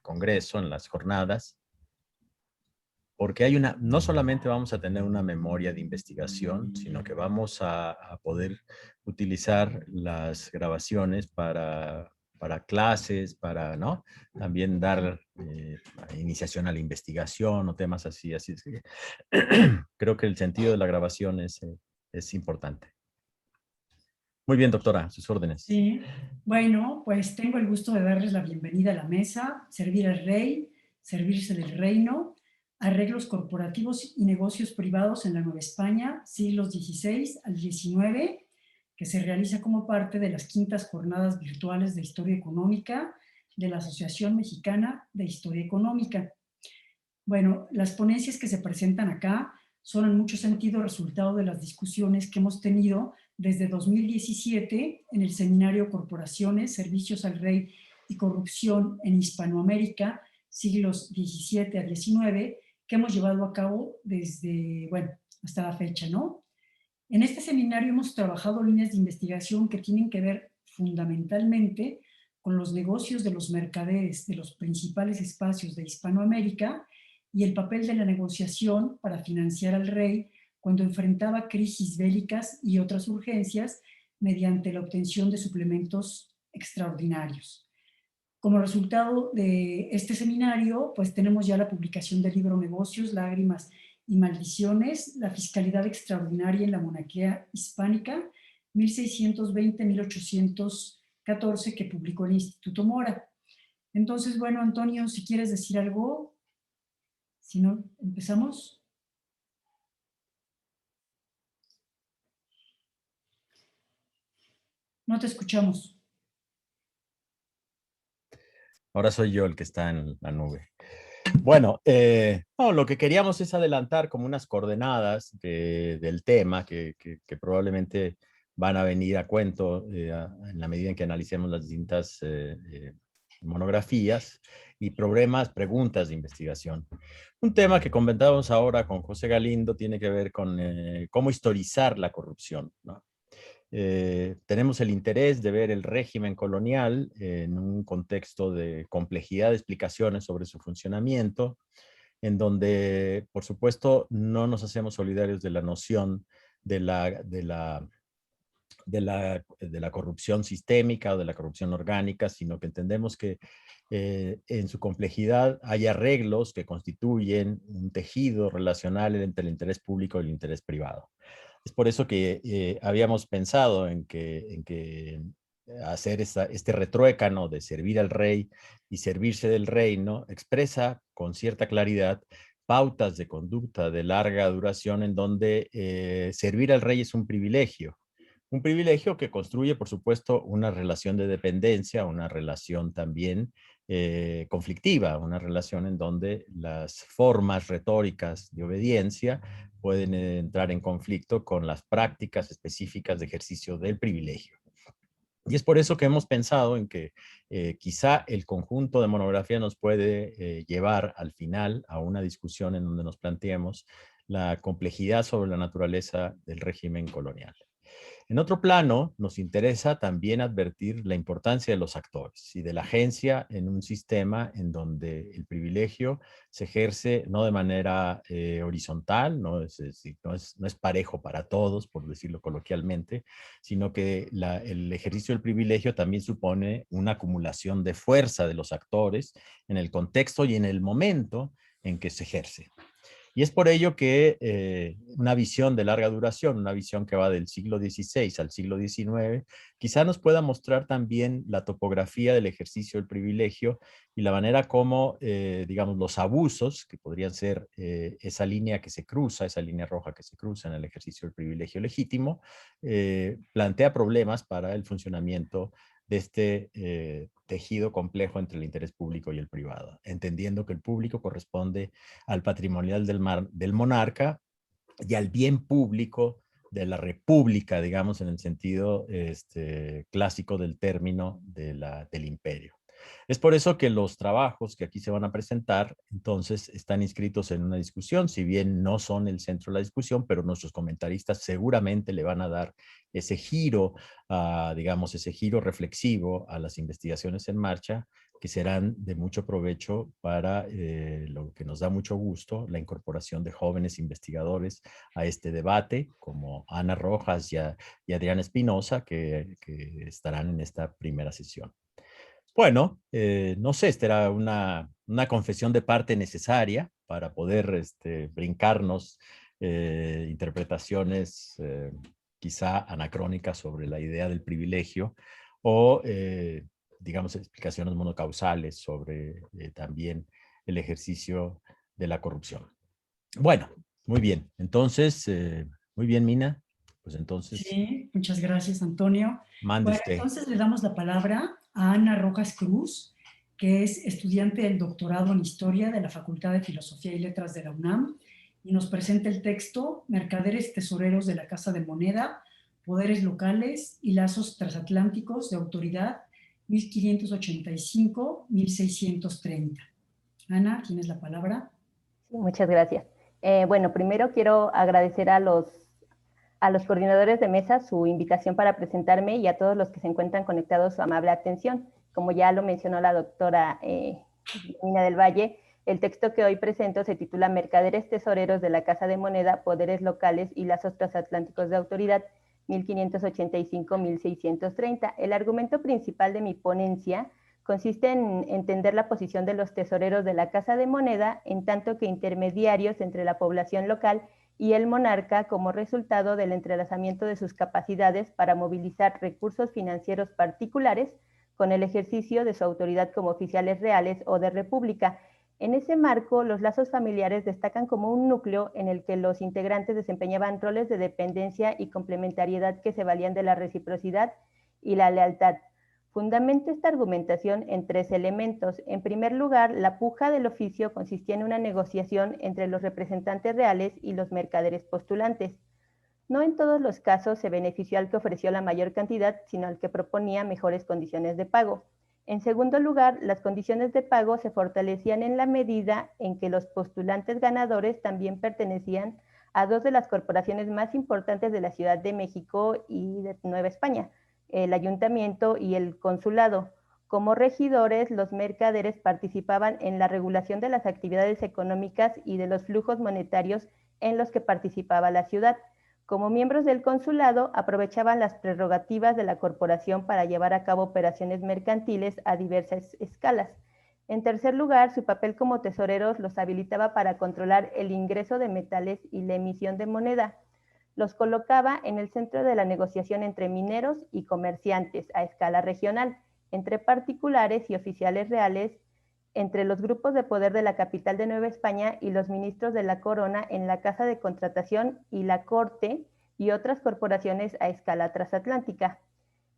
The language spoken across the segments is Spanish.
congreso, en las jornadas, porque hay no solamente vamos a tener una memoria de investigación, sino que vamos a poder utilizar las grabaciones para clases, ¿no? También dar iniciación a la investigación o temas así. Así es que creo que el sentido de la grabación es importante. Muy bien, doctora, sus órdenes. Sí, bueno, pues tengo el gusto de darles la bienvenida a la mesa, Servir al Rey, Servirse del Reino, Arreglos Corporativos y Negocios Privados en la Nueva España, siglos XVI al XIX, que se realiza como parte de las quintas jornadas virtuales de Historia Económica de la Asociación Mexicana de Historia Económica. Bueno, las ponencias que se presentan acá son en mucho sentido resultado de las discusiones que hemos tenido desde 2017 en el seminario Corporaciones, Servicios al Rey y Corrupción en Hispanoamérica, siglos XVII a XIX, que hemos llevado a cabo desde, bueno, hasta la fecha, ¿no? En este seminario hemos trabajado líneas de investigación que tienen que ver fundamentalmente con los negocios de los mercaderes de los principales espacios de Hispanoamérica y el papel de la negociación para financiar al rey cuando enfrentaba crisis bélicas y otras urgencias mediante la obtención de suplementos extraordinarios. Como resultado de este seminario, pues tenemos ya la publicación del libro Negocios, Lágrimas y Maldiciones, la fiscalidad extraordinaria en la monarquía hispánica, 1620-1814, que publicó el Instituto Mora. Entonces, bueno, Antonio, si quieres decir algo, si no, empezamos. No te escuchamos. Ahora soy yo el que está en la nube. Bueno, no, lo que queríamos es adelantar como unas coordenadas del tema que probablemente van a venir a cuento en la medida en que analicemos las distintas monografías y preguntas de investigación. Un tema que comentamos ahora con José Galindo tiene que ver con cómo historizar la corrupción, ¿no? Tenemos el interés de ver el régimen colonial en un contexto de complejidad de explicaciones sobre su funcionamiento, en donde, por supuesto, no nos hacemos solidarios de la noción de la corrupción sistémica o de la corrupción orgánica, sino que entendemos que en su complejidad hay arreglos que constituyen un tejido relacional entre el interés público y el interés privado. Es por eso que habíamos pensado en que hacer este retruécano de servir al rey y servirse del reino expresa con cierta claridad pautas de conducta de larga duración en donde servir al rey es un privilegio. Un privilegio que construye, por supuesto, una relación de dependencia, una relación también conflictiva, una relación en donde las formas retóricas de obediencia pueden entrar en conflicto con las prácticas específicas de ejercicio del privilegio. Y es por eso que hemos pensado en que quizá el conjunto de monografía nos puede llevar al final a una discusión en donde nos planteemos la complejidad sobre la naturaleza del régimen colonial. En otro plano, nos interesa también advertir la importancia de los actores y de la agencia en un sistema en donde el privilegio se ejerce no de manera horizontal, no es parejo para todos, por decirlo coloquialmente, sino que el ejercicio del privilegio también supone una acumulación de fuerza de los actores en el contexto y en el momento en que se ejerce. Y es por ello que una visión de larga duración, una visión que va del siglo XVI al siglo XIX, quizá nos pueda mostrar también la topografía del ejercicio del privilegio y la manera como, digamos, los abusos, que podrían ser esa línea que se cruza, esa línea roja que se cruza en el ejercicio del privilegio legítimo, plantea problemas para el funcionamiento de este tejido complejo entre el interés público y el privado, entendiendo que el público corresponde al patrimonial del monarca y al bien público de la república, digamos, en el sentido clásico del término del imperio. Es por eso que los trabajos que aquí se van a presentar, entonces, están inscritos en una discusión, si bien no son el centro de la discusión, pero nuestros comentaristas seguramente le van a dar ese giro, digamos, ese giro reflexivo a las investigaciones en marcha, que serán de mucho provecho para lo que nos da mucho gusto, la incorporación de jóvenes investigadores a este debate, como Ana Rojas y Adriana Espinosa, que estarán en esta primera sesión. Bueno, no sé, esta era una confesión de parte necesaria para poder brincarnos interpretaciones quizá anacrónicas sobre la idea del privilegio o, digamos, explicaciones monocausales sobre también el ejercicio de la corrupción. Bueno, muy bien. Entonces, muy bien, Mina. Pues entonces, Sí, muchas gracias, Antonio. mande Bueno, usted. entonces le damos la palabra a Ana Rojas Cruz, que es estudiante del doctorado en Historia de la Facultad de Filosofía y Letras de la UNAM, y nos presenta el texto Mercaderes Tesoreros de la Casa de Moneda, Poderes Locales y Lazos Transatlánticos de Autoridad 1585-1630. Ana, tienes la palabra. Sí, muchas gracias. Bueno, primero quiero agradecer a los coordinadores de mesa su invitación para presentarme y a todos los que se encuentran conectados su amable atención. Como ya lo mencionó la doctora Mina del Valle, el texto que hoy presento se titula Mercaderes Tesoreros de la Casa de Moneda, Poderes Locales y Lazos Transatlánticos de Autoridad 1585-1630. El argumento principal de mi ponencia consiste en entender la posición de los tesoreros de la Casa de Moneda en tanto que intermediarios entre la población local y el monarca como resultado del entrelazamiento de sus capacidades para movilizar recursos financieros particulares con el ejercicio de su autoridad como oficiales reales o de república. En ese marco, los lazos familiares destacan como un núcleo en el que los integrantes desempeñaban roles de dependencia y complementariedad que se valían de la reciprocidad y la lealtad. Fundamenta esta argumentación en tres elementos. En primer lugar, la puja del oficio consistía en una negociación entre los representantes reales y los mercaderes postulantes. No en todos los casos se benefició al que ofreció la mayor cantidad, sino al que proponía mejores condiciones de pago. En segundo lugar, las condiciones de pago se fortalecían en la medida en que los postulantes ganadores también pertenecían a dos de las corporaciones más importantes de la Ciudad de México y de Nueva España, el ayuntamiento y el consulado. Como regidores, los mercaderes participaban en la regulación de las actividades económicas y de los flujos monetarios en los que participaba la ciudad. Como miembros del consulado, aprovechaban las prerrogativas de la corporación para llevar a cabo operaciones mercantiles a diversas escalas. En tercer lugar, su papel como tesoreros los habilitaba para controlar el ingreso de metales y la emisión de moneda. Los colocaba en el centro de la negociación entre mineros y comerciantes a escala regional, entre particulares y oficiales reales, entre los grupos de poder de la capital de Nueva España y los ministros de la corona en la Casa de Contratación y la Corte y otras corporaciones a escala transatlántica.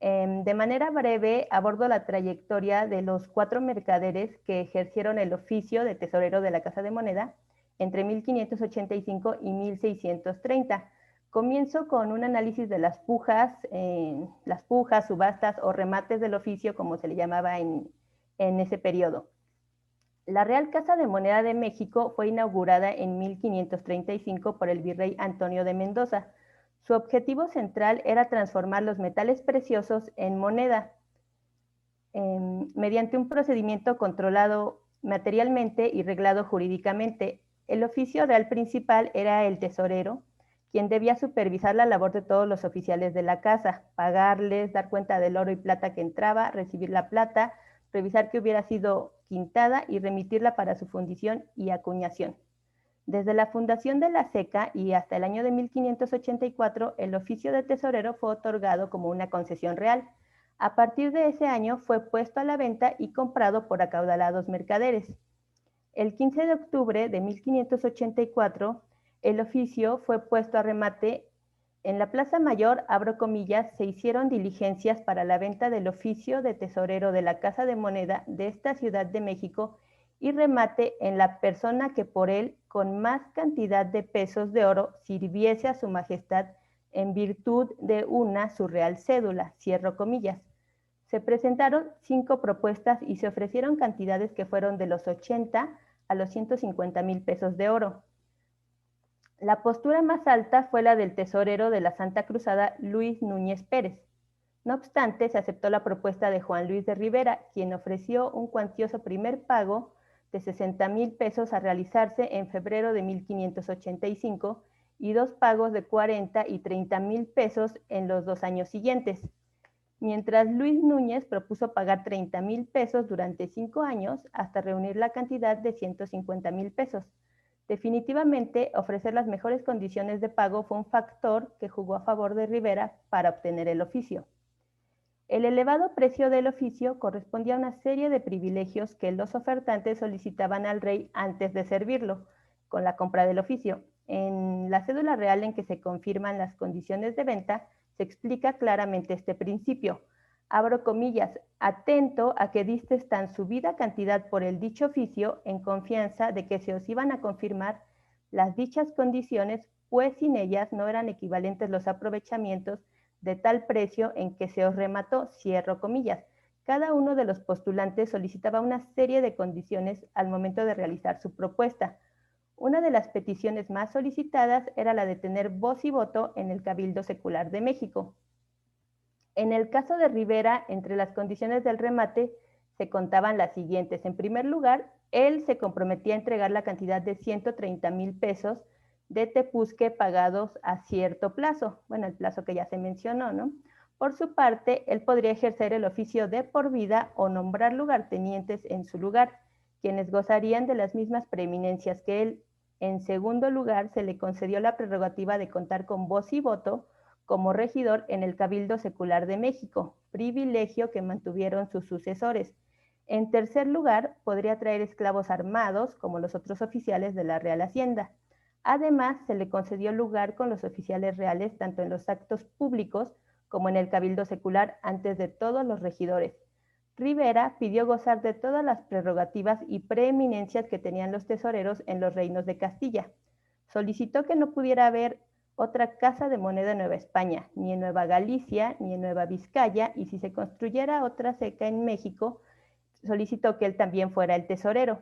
De manera breve, abordo la trayectoria de los 4 mercaderes que ejercieron el oficio de tesorero de la Casa de Moneda entre 1585 y 1630. Comienzo con un análisis de las pujas, subastas o remates del oficio, como se le llamaba en ese periodo. La Real Casa de Moneda de México fue inaugurada en 1535 por el virrey Antonio de Mendoza. Su objetivo central era transformar los metales preciosos en moneda mediante un procedimiento controlado materialmente y reglado jurídicamente. El oficio real principal era el tesorero, quien debía supervisar la labor de todos los oficiales de la casa, pagarles, dar cuenta del oro y plata que entraba, recibir la plata, revisar que hubiera sido quintada y remitirla para su fundición y acuñación. Desde la fundación de la SECA y hasta el año de 1584, el oficio de tesorero fue otorgado como una concesión real. A partir de ese año fue puesto a la venta y comprado por acaudalados mercaderes. El 15 de octubre de 1584, el oficio fue puesto a remate. En la Plaza Mayor, abro comillas, se hicieron diligencias para la venta del oficio de tesorero de la Casa de Moneda de esta Ciudad de México y remate en la persona que por él, con más cantidad de pesos de oro, sirviese a su majestad en virtud de una su real cédula, cierro comillas. Se presentaron 5 propuestas y se ofrecieron cantidades que fueron de los 80 a los 150,000 pesos de oro. La postura más alta fue la del tesorero de la Santa Cruzada, Luis Núñez Pérez. No obstante, se aceptó la propuesta de Juan Luis de Rivera, quien ofreció un cuantioso primer pago de 60,000 pesos a realizarse en febrero de 1585 y 2 pagos de 40 y 30,000 pesos en los 2 años siguientes, mientras Luis Núñez propuso pagar 30,000 pesos durante 5 años hasta reunir la cantidad de 150,000 pesos. Definitivamente, ofrecer las mejores condiciones de pago fue un factor que jugó a favor de Rivera para obtener el oficio. El elevado precio del oficio correspondía a una serie de privilegios que los ofertantes solicitaban al rey antes de servirlo, con la compra del oficio. En la cédula real en que se confirman las condiciones de venta, se explica claramente este principio. Abro comillas, atento a que distes tan subida cantidad por el dicho oficio en confianza de que se os iban a confirmar las dichas condiciones, pues sin ellas no eran equivalentes los aprovechamientos de tal precio en que se os remató, cierro comillas. Cada uno de los postulantes solicitaba una serie de condiciones al momento de realizar su propuesta. Una de las peticiones más solicitadas era la de tener voz y voto en el Cabildo Secular de México. En el caso de Rivera, entre las condiciones del remate se contaban las siguientes. En primer lugar, él se comprometía a entregar la cantidad de 130,000 pesos de tepuzque pagados a cierto plazo, bueno, el plazo que ya se mencionó, ¿no? Por su parte, él podría ejercer el oficio de por vida o nombrar lugartenientes en su lugar, quienes gozarían de las mismas preeminencias que él. En segundo lugar, se le concedió la prerrogativa de contar con voz y voto como regidor en el Cabildo Secular de México, privilegio que mantuvieron sus sucesores. En tercer lugar, podría traer esclavos armados, como los otros oficiales de la Real Hacienda. Además, se le concedió lugar con los oficiales reales tanto en los actos públicos como en el Cabildo Secular antes de todos los regidores. Rivera pidió gozar de todas las prerrogativas y preeminencias que tenían los tesoreros en los reinos de Castilla. Solicitó que no pudiera haber otra casa de moneda en Nueva España, ni en Nueva Galicia, ni en Nueva Vizcaya, y si se construyera otra ceca en México, solicitó que él también fuera el tesorero.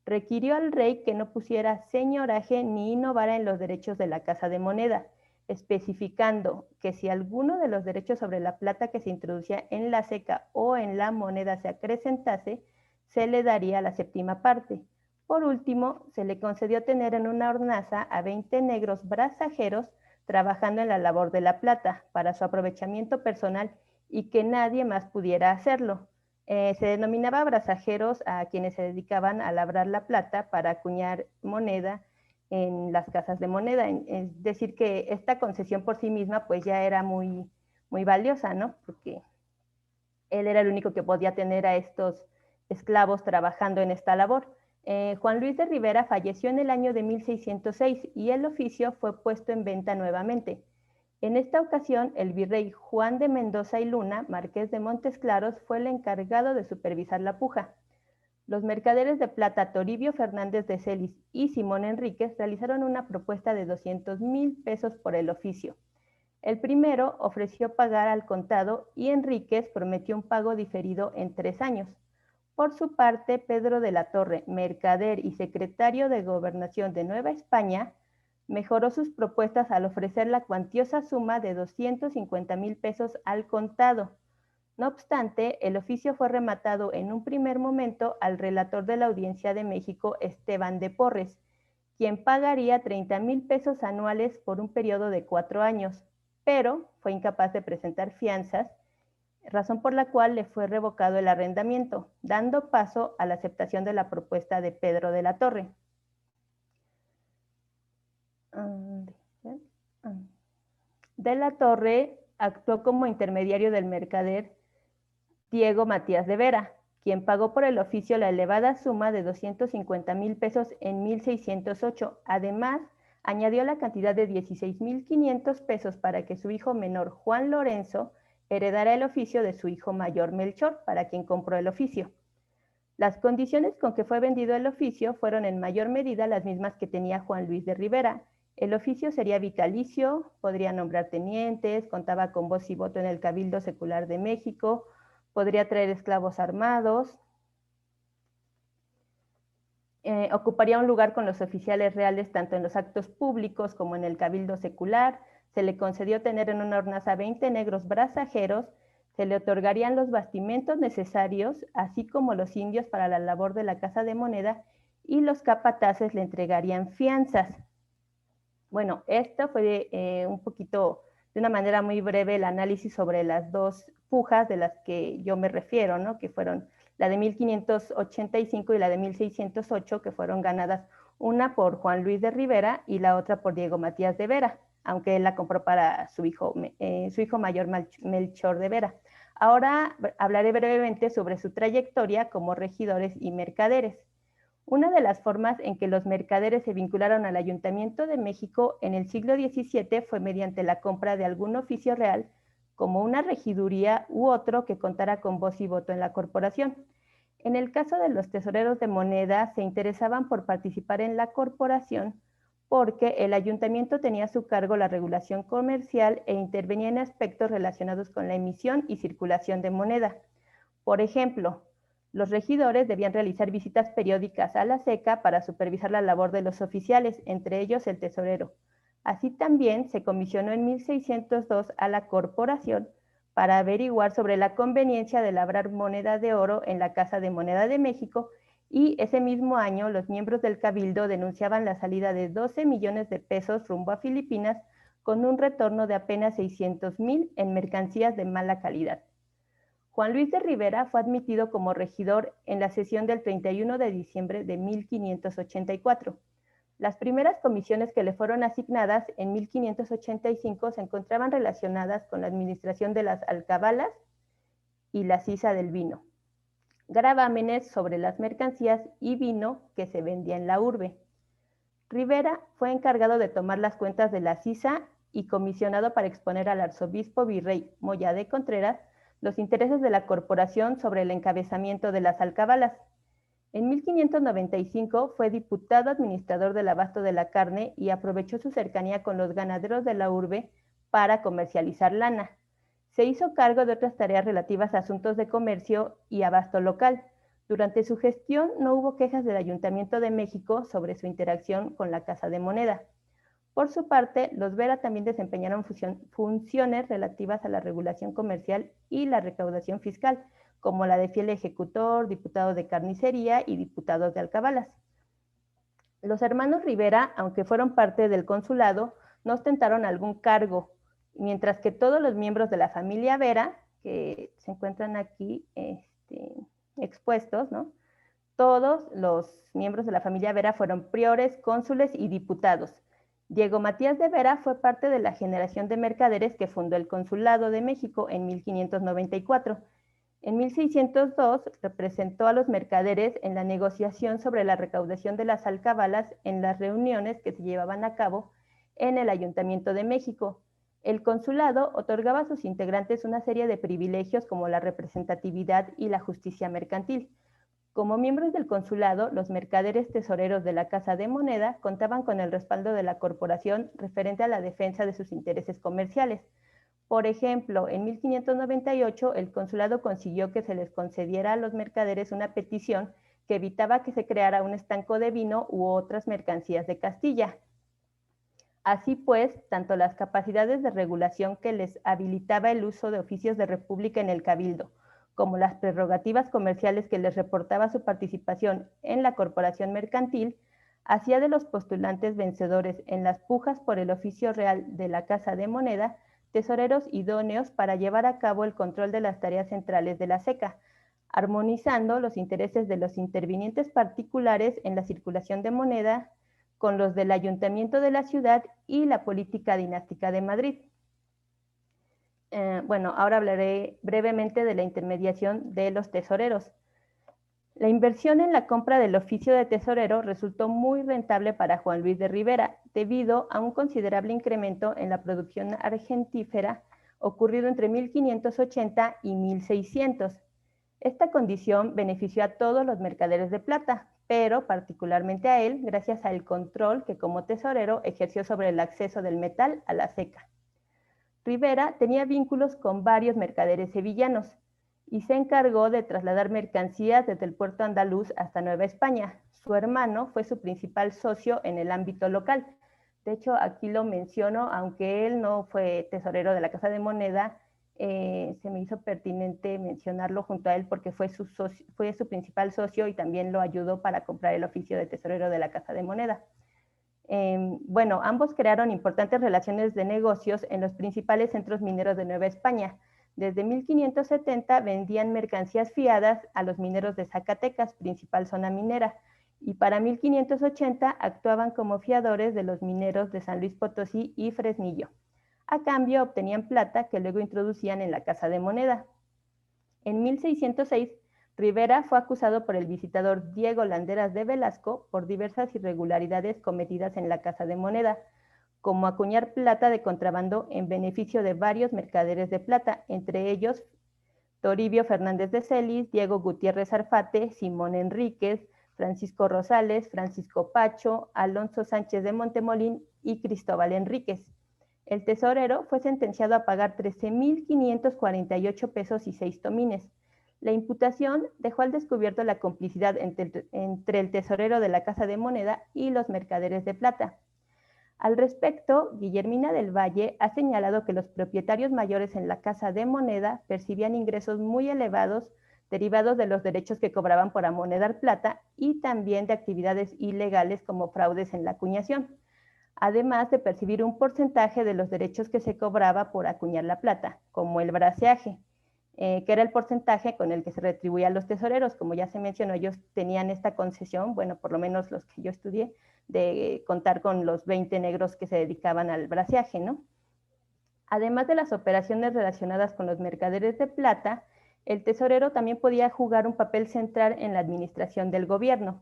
Requirió al rey que no pusiera señoraje ni innovara en los derechos de la casa de moneda, especificando que si alguno de los derechos sobre la plata que se introducía en la ceca o en la moneda se acrecentase, se le daría la séptima parte. Por último, se le concedió tener en una hornaza a 20 negros brazajeros trabajando en la labor de la plata para su aprovechamiento personal y que nadie más pudiera hacerlo. Se denominaba brazajeros a quienes se dedicaban a labrar la plata para acuñar moneda en las casas de moneda. Es decir, que esta concesión por sí misma pues ya era muy, muy valiosa, ¿no? Porque él era el único que podía tener a estos esclavos trabajando en esta labor. Juan Luis de Rivera falleció en el año de 1606 y el oficio fue puesto en venta nuevamente. En esta ocasión, el virrey Juan de Mendoza y Luna, marqués de Montes Claros, fue el encargado de supervisar la puja. Los mercaderes de plata Toribio Fernández de Celis y Simón Enríquez realizaron una propuesta de 200,000 pesos por el oficio. El primero ofreció pagar al contado y Enríquez prometió un pago diferido en 3 años. Por su parte, Pedro de la Torre, mercader y secretario de Gobernación de Nueva España, mejoró sus propuestas al ofrecer la cuantiosa suma de 250,000 pesos al contado. No obstante, el oficio fue rematado en un primer momento al relator de la Audiencia de México, Esteban de Porres, quien pagaría 30,000 pesos anuales por un periodo de 4 años, pero fue incapaz de presentar fianzas, razón por la cual le fue revocado el arrendamiento, dando paso a la aceptación de la propuesta de Pedro de la Torre. De la Torre actuó como intermediario del mercader Diego Matías de Vera, quien pagó por el oficio la elevada suma de 250,000 pesos en 1608. Además, añadió la cantidad de 16,500 pesos para que su hijo menor, Juan Lorenzo, heredara el oficio de su hijo mayor, Melchor, para quien compró el oficio. Las condiciones con que fue vendido el oficio fueron en mayor medida las mismas que tenía Juan Luis de Rivera. El oficio sería vitalicio, podría nombrar tenientes, contaba con voz y voto en el Cabildo Secular de México, podría traer esclavos armados, ocuparía un lugar con los oficiales reales tanto en los actos públicos como en el Cabildo Secular. Se le concedió tener en una hornaza 20 negros brazajeros Se le otorgarían los bastimentos necesarios, así como los indios para la labor de la Casa de Moneda, y los capataces le entregarían fianzas. Bueno, esto fue un poquito, de una manera muy breve, el análisis sobre las dos pujas de las que yo me refiero, ¿no? Que fueron la de 1585 y la de 1608, que fueron ganadas una por Juan Luis de Rivera y la otra por Diego Matías de Vera, aunque él la compró para su hijo mayor Melchor de Vera. Ahora hablaré brevemente sobre su trayectoria como regidores y mercaderes. Una de las formas en que los mercaderes se vincularon al Ayuntamiento de México en el siglo XVII fue mediante la compra de algún oficio real, como una regiduría u otro que contara con voz y voto en la corporación. En el caso de los tesoreros de moneda, se interesaban por participar en la corporación porque el ayuntamiento tenía a su cargo la regulación comercial e intervenía en aspectos relacionados con la emisión y circulación de moneda. Por ejemplo, los regidores debían realizar visitas periódicas a la SECA para supervisar la labor de los oficiales, entre ellos el tesorero. Así también se comisionó en 1602 a la corporación para averiguar sobre la conveniencia de labrar moneda de oro en la Casa de Moneda de México, y ese mismo año los miembros del Cabildo denunciaban la salida de 12 millones de pesos rumbo a Filipinas con un retorno de apenas 600,000 en mercancías de mala calidad. Juan Luis de Rivera fue admitido como regidor en la sesión del 31 de diciembre de 1584. Las primeras comisiones que le fueron asignadas en 1585 se encontraban relacionadas con la administración de las alcabalas y la sisa del vino, gravámenes sobre las mercancías y vino que se vendía en la urbe. Rivera fue encargado de tomar las cuentas de la sisa y comisionado para exponer al arzobispo virrey Moya de Contreras los intereses de la corporación sobre el encabezamiento de las alcabalas. En 1595 fue diputado administrador del abasto de la carne y aprovechó su cercanía con los ganaderos de la urbe para comercializar lana. Se hizo cargo de otras tareas relativas a asuntos de comercio y abasto local. Durante su gestión no hubo quejas del Ayuntamiento de México sobre su interacción con la Casa de Moneda. Por su parte, los Vera también desempeñaron funciones relativas a la regulación comercial y la recaudación fiscal, como la de fiel ejecutor, diputado de carnicería y diputados de alcabalas. Los hermanos Rivera, aunque fueron parte del consulado, no ostentaron algún cargo, mientras que todos los miembros de la familia Vera, que se encuentran aquí expuestos, ¿no? Todos los miembros de la familia Vera fueron priores, cónsules y diputados. Diego Matías de Vera fue parte de la generación de mercaderes que fundó el Consulado de México en 1594. En 1602 representó a los mercaderes en la negociación sobre la recaudación de las alcabalas en las reuniones que se llevaban a cabo en el Ayuntamiento de México. El consulado otorgaba a sus integrantes una serie de privilegios como la representatividad y la justicia mercantil. Como miembros del consulado, los mercaderes tesoreros de la Casa de Moneda contaban con el respaldo de la corporación referente a la defensa de sus intereses comerciales. Por ejemplo, en 1598 el consulado consiguió que se les concediera a los mercaderes una petición que evitaba que se creara un estanco de vino u otras mercancías de Castilla. Así pues, tanto las capacidades de regulación que les habilitaba el uso de oficios de república en el Cabildo, como las prerrogativas comerciales que les reportaba su participación en la corporación mercantil, hacía de los postulantes vencedores en las pujas por el oficio real de la Casa de Moneda tesoreros idóneos para llevar a cabo el control de las tareas centrales de la SECA, armonizando los intereses de los intervinientes particulares en la circulación de moneda con los del Ayuntamiento de la ciudad y la política dinástica de Madrid. Bueno, ahora hablaré brevemente de la intermediación de los tesoreros. La inversión en la compra del oficio de tesorero resultó muy rentable para Juan Luis de Rivera, debido a un considerable incremento en la producción argentífera ocurrido entre 1580 y 1600. Esta condición benefició a todos los mercaderes de plata, pero particularmente a él, gracias al control que como tesorero ejerció sobre el acceso del metal a la SECA. Rivera tenía vínculos con varios mercaderes sevillanos y se encargó de trasladar mercancías desde el puerto andaluz hasta Nueva España. Su hermano fue su principal socio en el ámbito local. De hecho, aquí lo menciono, aunque él no fue tesorero de la Casa de Moneda, se me hizo pertinente mencionarlo junto a él porque fue su principal socio y también lo ayudó para comprar el oficio de tesorero de la Casa de Moneda. Bueno, ambos crearon importantes relaciones de negocios en los principales centros mineros de Nueva España. Desde 1570 vendían mercancías fiadas a los mineros de Zacatecas, principal zona minera, y para 1580 actuaban como fiadores de los mineros de San Luis Potosí y Fresnillo. A cambio obtenían plata que luego introducían en la Casa de Moneda. En 1606, Rivera fue acusado por el visitador Diego Landeras de Velasco por diversas irregularidades cometidas en la Casa de Moneda, como acuñar plata de contrabando en beneficio de varios mercaderes de plata, entre ellos Toribio Fernández de Celis, Diego Gutiérrez Arfate, Simón Enríquez, Francisco Rosales, Francisco Pacho, Alonso Sánchez de Montemolín y Cristóbal Enríquez. El tesorero fue sentenciado a pagar 13,548 pesos y 6 tomines. La imputación dejó al descubierto la complicidad entre el tesorero de la Casa de Moneda y los mercaderes de plata. Al respecto, Guillermina del Valle ha señalado que los propietarios mayores en la Casa de Moneda percibían ingresos muy elevados derivados de los derechos que cobraban por amonedar plata y también de actividades ilegales como fraudes en la acuñación, además de percibir un porcentaje de los derechos que se cobraba por acuñar la plata, como el braceaje, que era el porcentaje con el que se retribuía a los tesoreros. Como ya se mencionó, ellos tenían esta concesión, bueno, por lo menos los que yo estudié, de contar con los 20 negros que se dedicaban al braceaje, ¿no? Además de las operaciones relacionadas con los mercaderes de plata, el tesorero también podía jugar un papel central en la administración del gobierno.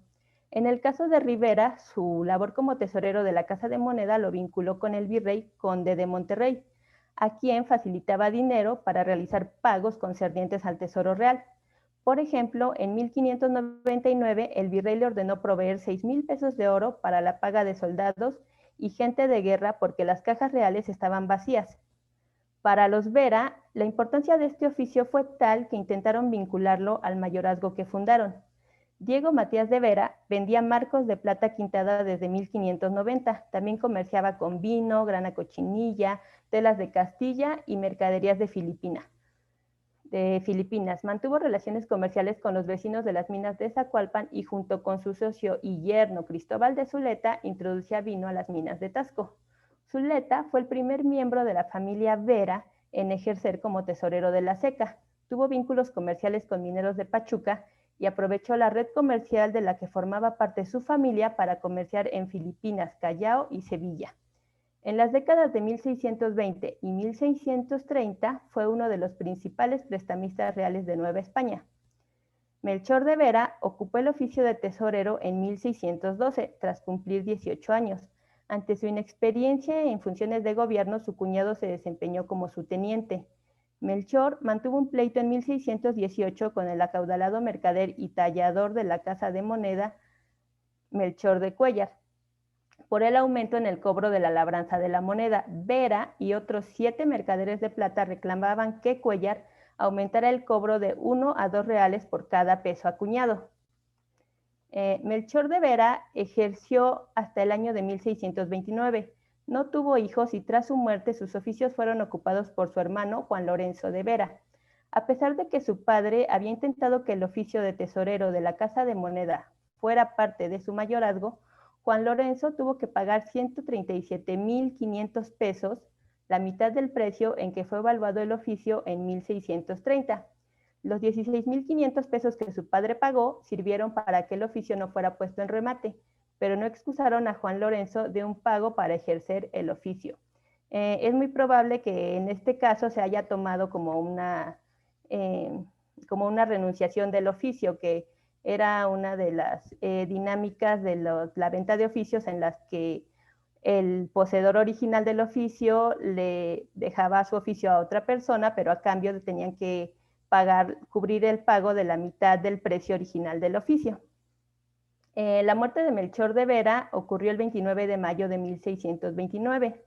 En el caso de Rivera, su labor como tesorero de la Casa de Moneda lo vinculó con el virrey Conde de Monterrey, a quien facilitaba dinero para realizar pagos concernientes al Tesoro Real. Por ejemplo, en 1599 el virrey le ordenó proveer 6,000 pesos de oro para la paga de soldados y gente de guerra porque las cajas reales estaban vacías. Para los Vera, la importancia de este oficio fue tal que intentaron vincularlo al mayorazgo que fundaron. Diego Matías de Vera vendía marcos de plata quintada desde 1590. También comerciaba con vino, grana cochinilla, telas de Castilla y mercaderías de Filipinas. Mantuvo relaciones comerciales con los vecinos de las minas de Zacualpan y junto con su socio y yerno Cristóbal de Zuleta introducía vino a las minas de Tasco. Zuleta fue el primer miembro de la familia Vera en ejercer como tesorero de la Seca. Tuvo vínculos comerciales con mineros de Pachuca y aprovechó la red comercial de la que formaba parte su familia para comerciar en Filipinas, Callao y Sevilla. En las décadas de 1620 y 1630 fue uno de los principales prestamistas reales de Nueva España. Melchor de Vera ocupó el oficio de tesorero en 1612, tras cumplir 18 años. Ante su inexperiencia en funciones de gobierno, su cuñado se desempeñó como su teniente. Melchor mantuvo un pleito en 1618 con el acaudalado mercader y tallador de la Casa de Moneda, Melchor de Cuéllar, por el aumento en el cobro de la labranza de la moneda. Vera y otros 7 mercaderes de plata reclamaban que Cuéllar aumentara el cobro de 1 a 2 reales por cada peso acuñado. Melchor de Vera ejerció hasta el año de 1629. No tuvo hijos y tras su muerte sus oficios fueron ocupados por su hermano Juan Lorenzo de Vera. A pesar de que su padre había intentado que el oficio de tesorero de la Casa de Moneda fuera parte de su mayorazgo, Juan Lorenzo tuvo que pagar 137,500 pesos, la mitad del precio en que fue evaluado el oficio en 1630. Los 16,500 pesos que su padre pagó sirvieron para que el oficio no fuera puesto en remate, pero no excusaron a Juan Lorenzo de un pago para ejercer el oficio. Es muy probable que en este caso se haya tomado como una renunciación del oficio, que era una de las dinámicas de la venta de oficios en las que el poseedor original del oficio le dejaba su oficio a otra persona, pero a cambio tenían que cubrir el pago de la mitad del precio original del oficio. La muerte de Melchor de Vera ocurrió el 29 de mayo de 1629.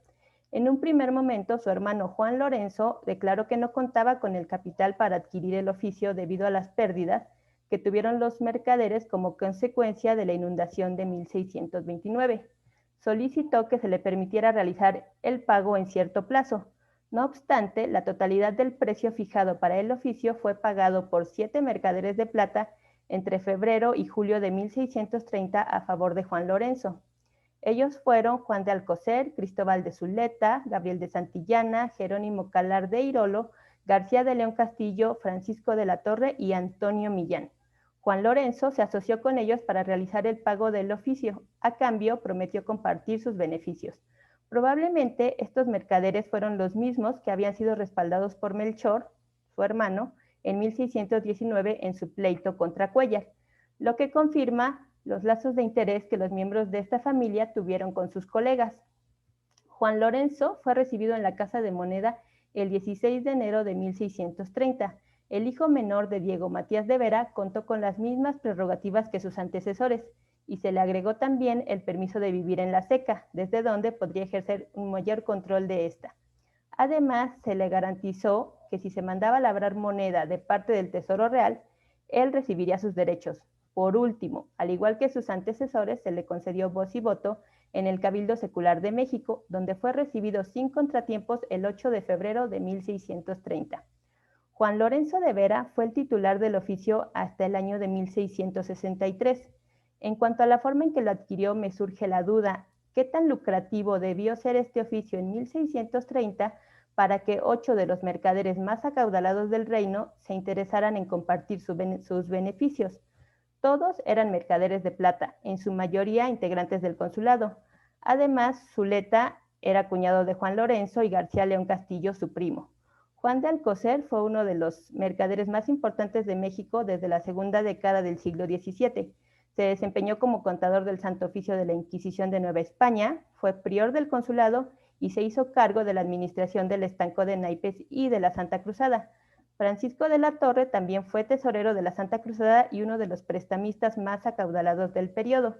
En un primer momento, su hermano Juan Lorenzo declaró que no contaba con el capital para adquirir el oficio debido a las pérdidas que tuvieron los mercaderes como consecuencia de la inundación de 1629. Solicitó que se le permitiera realizar el pago en cierto plazo. No obstante, la totalidad del precio fijado para el oficio fue pagado por 7 mercaderes de plata entre febrero y julio de 1630 a favor de Juan Lorenzo. Ellos fueron Juan de Alcocer, Cristóbal de Zuleta, Gabriel de Santillana, Jerónimo Calar de Irolo, García de León Castillo, Francisco de la Torre y Antonio Millán. Juan Lorenzo se asoció con ellos para realizar el pago del oficio. A cambio, prometió compartir sus beneficios. Probablemente estos mercaderes fueron los mismos que habían sido respaldados por Melchor, su hermano, en 1619 en su pleito contra Cuéllar, lo que confirma los lazos de interés que los miembros de esta familia tuvieron con sus colegas. Juan Lorenzo fue recibido en la Casa de Moneda el 16 de enero de 1630. El hijo menor de Diego Matías de Vera contó con las mismas prerrogativas que sus antecesores y se le agregó también el permiso de vivir en la seca, desde donde podría ejercer un mayor control de esta. Además, se le garantizó que si se mandaba a labrar moneda de parte del Tesoro Real, él recibiría sus derechos. Por último, al igual que sus antecesores, se le concedió voz y voto en el Cabildo Secular de México, donde fue recibido sin contratiempos el 8 de febrero de 1630. Juan Lorenzo de Vera fue el titular del oficio hasta el año de 1663. En cuanto a la forma en que lo adquirió, me surge la duda, ¿qué tan lucrativo debió ser este oficio en 1630 para que 8 de los mercaderes más acaudalados del reino se interesaran en compartir sus beneficios? Todos eran mercaderes de plata, en su mayoría integrantes del consulado. Además, Zuleta era cuñado de Juan Lorenzo y García León Castillo, su primo. Juan de Alcocer fue uno de los mercaderes más importantes de México desde la segunda década del siglo XVII. Se desempeñó como contador del Santo Oficio de la Inquisición de Nueva España, fue prior del consulado y se hizo cargo de la administración del estanco de naipes y de la Santa Cruzada. Francisco de la Torre también fue tesorero de la Santa Cruzada y uno de los prestamistas más acaudalados del periodo,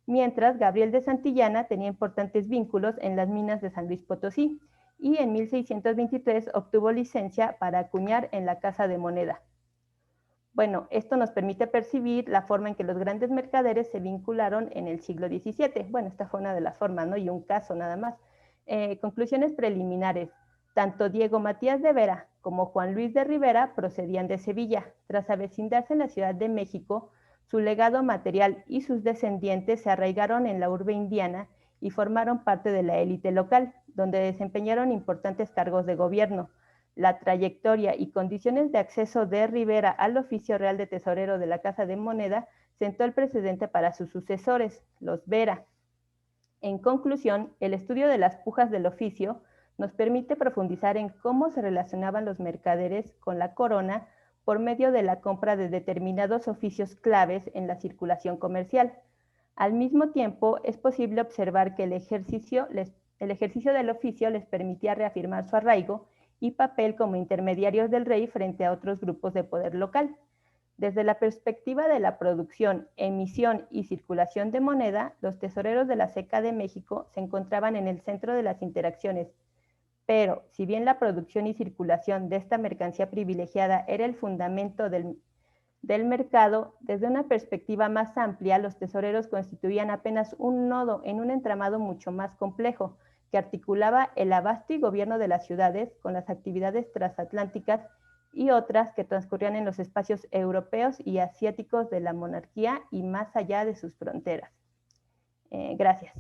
mientras Gabriel de Santillana tenía importantes vínculos en las minas de San Luis Potosí y en 1623 obtuvo licencia para acuñar en la Casa de Moneda. Bueno, esto nos permite percibir la forma en que los grandes mercaderes se vincularon en el siglo XVII. Bueno, esta fue una de las formas, ¿no? Y un caso nada más. Conclusiones preliminares. Tanto Diego Matías de Vera como Juan Luis de Rivera procedían de Sevilla. Tras avecindarse en la Ciudad de México, su legado material y sus descendientes se arraigaron en la urbe indiana y formaron parte de la élite local, donde desempeñaron importantes cargos de gobierno. La trayectoria y condiciones de acceso de Rivera al oficio real de tesorero de la Casa de Moneda sentó el precedente para sus sucesores, los Vera. En conclusión, el estudio de las pujas del oficio nos permite profundizar en cómo se relacionaban los mercaderes con la corona por medio de la compra de determinados oficios claves en la circulación comercial. Al mismo tiempo, es posible observar que el ejercicio del oficio les permitía reafirmar su arraigo y papel como intermediarios del rey frente a otros grupos de poder local. Desde la perspectiva de la producción, emisión y circulación de moneda, los tesoreros de la Seca de México se encontraban en el centro de las interacciones. Pero, si bien la producción y circulación de esta mercancía privilegiada era el fundamento del mercado, desde una perspectiva más amplia, los tesoreros constituían apenas un nodo en un entramado mucho más complejo, que articulaba el abasto y gobierno de las ciudades con las actividades transatlánticas y otras que transcurrían en los espacios europeos y asiáticos de la monarquía y más allá de sus fronteras. Gracias.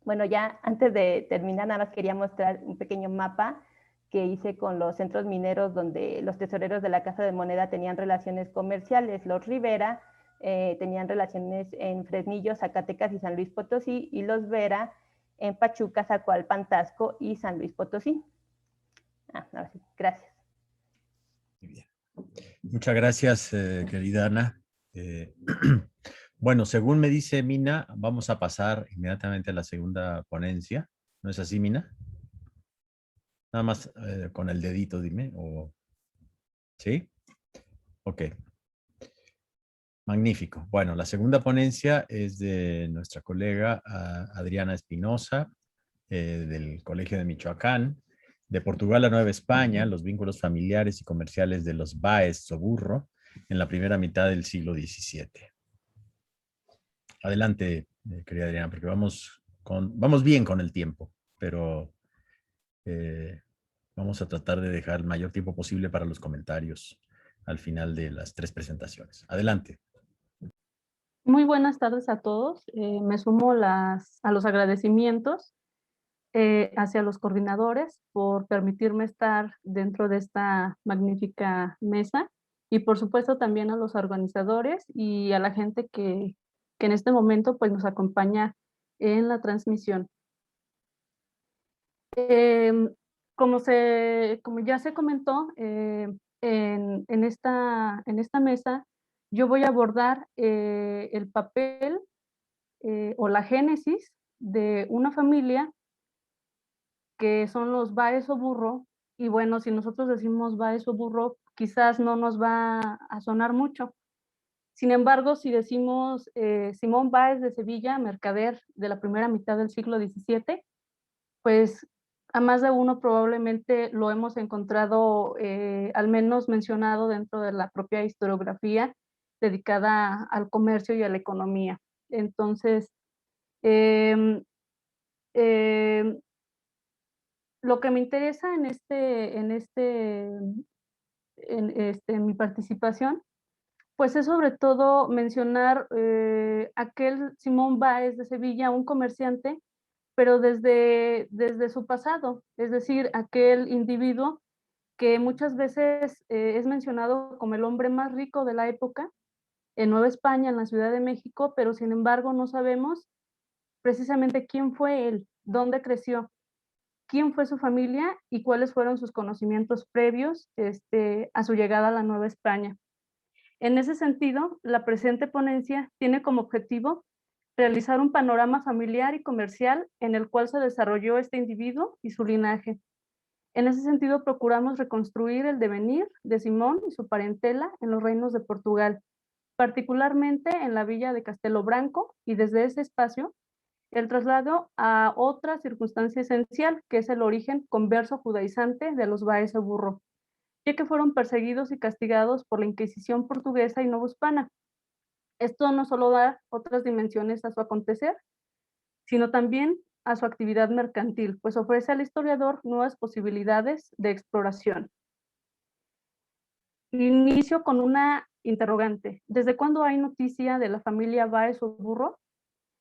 Bueno, ya antes de terminar, nada más quería mostrar un pequeño mapa que hice con los centros mineros donde los tesoreros de la Casa de Moneda tenían relaciones comerciales. Los Rivera tenían relaciones en Fresnillo, Zacatecas y San Luis Potosí, y los Vera en Pachuca, Zacualpan, Tasco y San Luis Potosí. Ahora sí, gracias. Muy bien. Muchas gracias, querida Ana. Bueno, según me dice Mina, vamos a pasar inmediatamente a la segunda ponencia. ¿No es así, Mina? Nada más con el dedito, dime. ¿Sí? Ok. Magnífico. Bueno, la segunda ponencia es de nuestra colega Adriana Espinosa, del Colegio de Michoacán, de Portugal a Nueva España, los vínculos familiares y comerciales de los Báez Soburro en la primera mitad del siglo XVII. Adelante, querida Adriana, porque vamos bien con el tiempo, pero Vamos a tratar de dejar el mayor tiempo posible para los comentarios al final de las 3 presentaciones. Adelante. Muy buenas tardes a todos. Me sumo a los agradecimientos hacia los coordinadores por permitirme estar dentro de esta magnífica mesa y por supuesto también a los organizadores y a la gente que en este momento pues nos acompaña en la transmisión. Como ya se comentó, en esta mesa yo voy a abordar el papel o la génesis de una familia que son los Báez o Burro, y bueno, si nosotros decimos Báez o Burro, quizás no nos va a sonar mucho. Sin embargo, si decimos Simón Báez de Sevilla, mercader de la primera mitad del siglo XVII, pues a más de uno probablemente lo hemos encontrado al menos mencionado dentro de la propia historiografía dedicada al comercio y a la economía. Entonces, em, em, lo que me interesa en mi participación, pues es sobre todo mencionar aquel Simón Báez de Sevilla, un comerciante, pero desde su pasado, es decir, aquel individuo que muchas veces es mencionado como el hombre más rico de la época en Nueva España, en la Ciudad de México, pero sin embargo no sabemos precisamente quién fue él, dónde creció, quién fue su familia y cuáles fueron sus conocimientos previos a su llegada a la Nueva España. En ese sentido, la presente ponencia tiene como objetivo realizar un panorama familiar y comercial en el cual se desarrolló este individuo y su linaje. En ese sentido, procuramos reconstruir el devenir de Simón y su parentela en los reinos de Portugal, particularmente en la villa de Castelo Branco, y desde ese espacio el traslado a otra circunstancia esencial, que es el origen converso judaizante de los Báez o Burro, ya que fueron perseguidos y castigados por la Inquisición portuguesa y novohispana. Esto no solo da otras dimensiones a su acontecer, sino también a su actividad mercantil, pues ofrece al historiador nuevas posibilidades de exploración. Inicio con una interrogante. ¿Desde cuándo hay noticia de la familia Báez o Burro?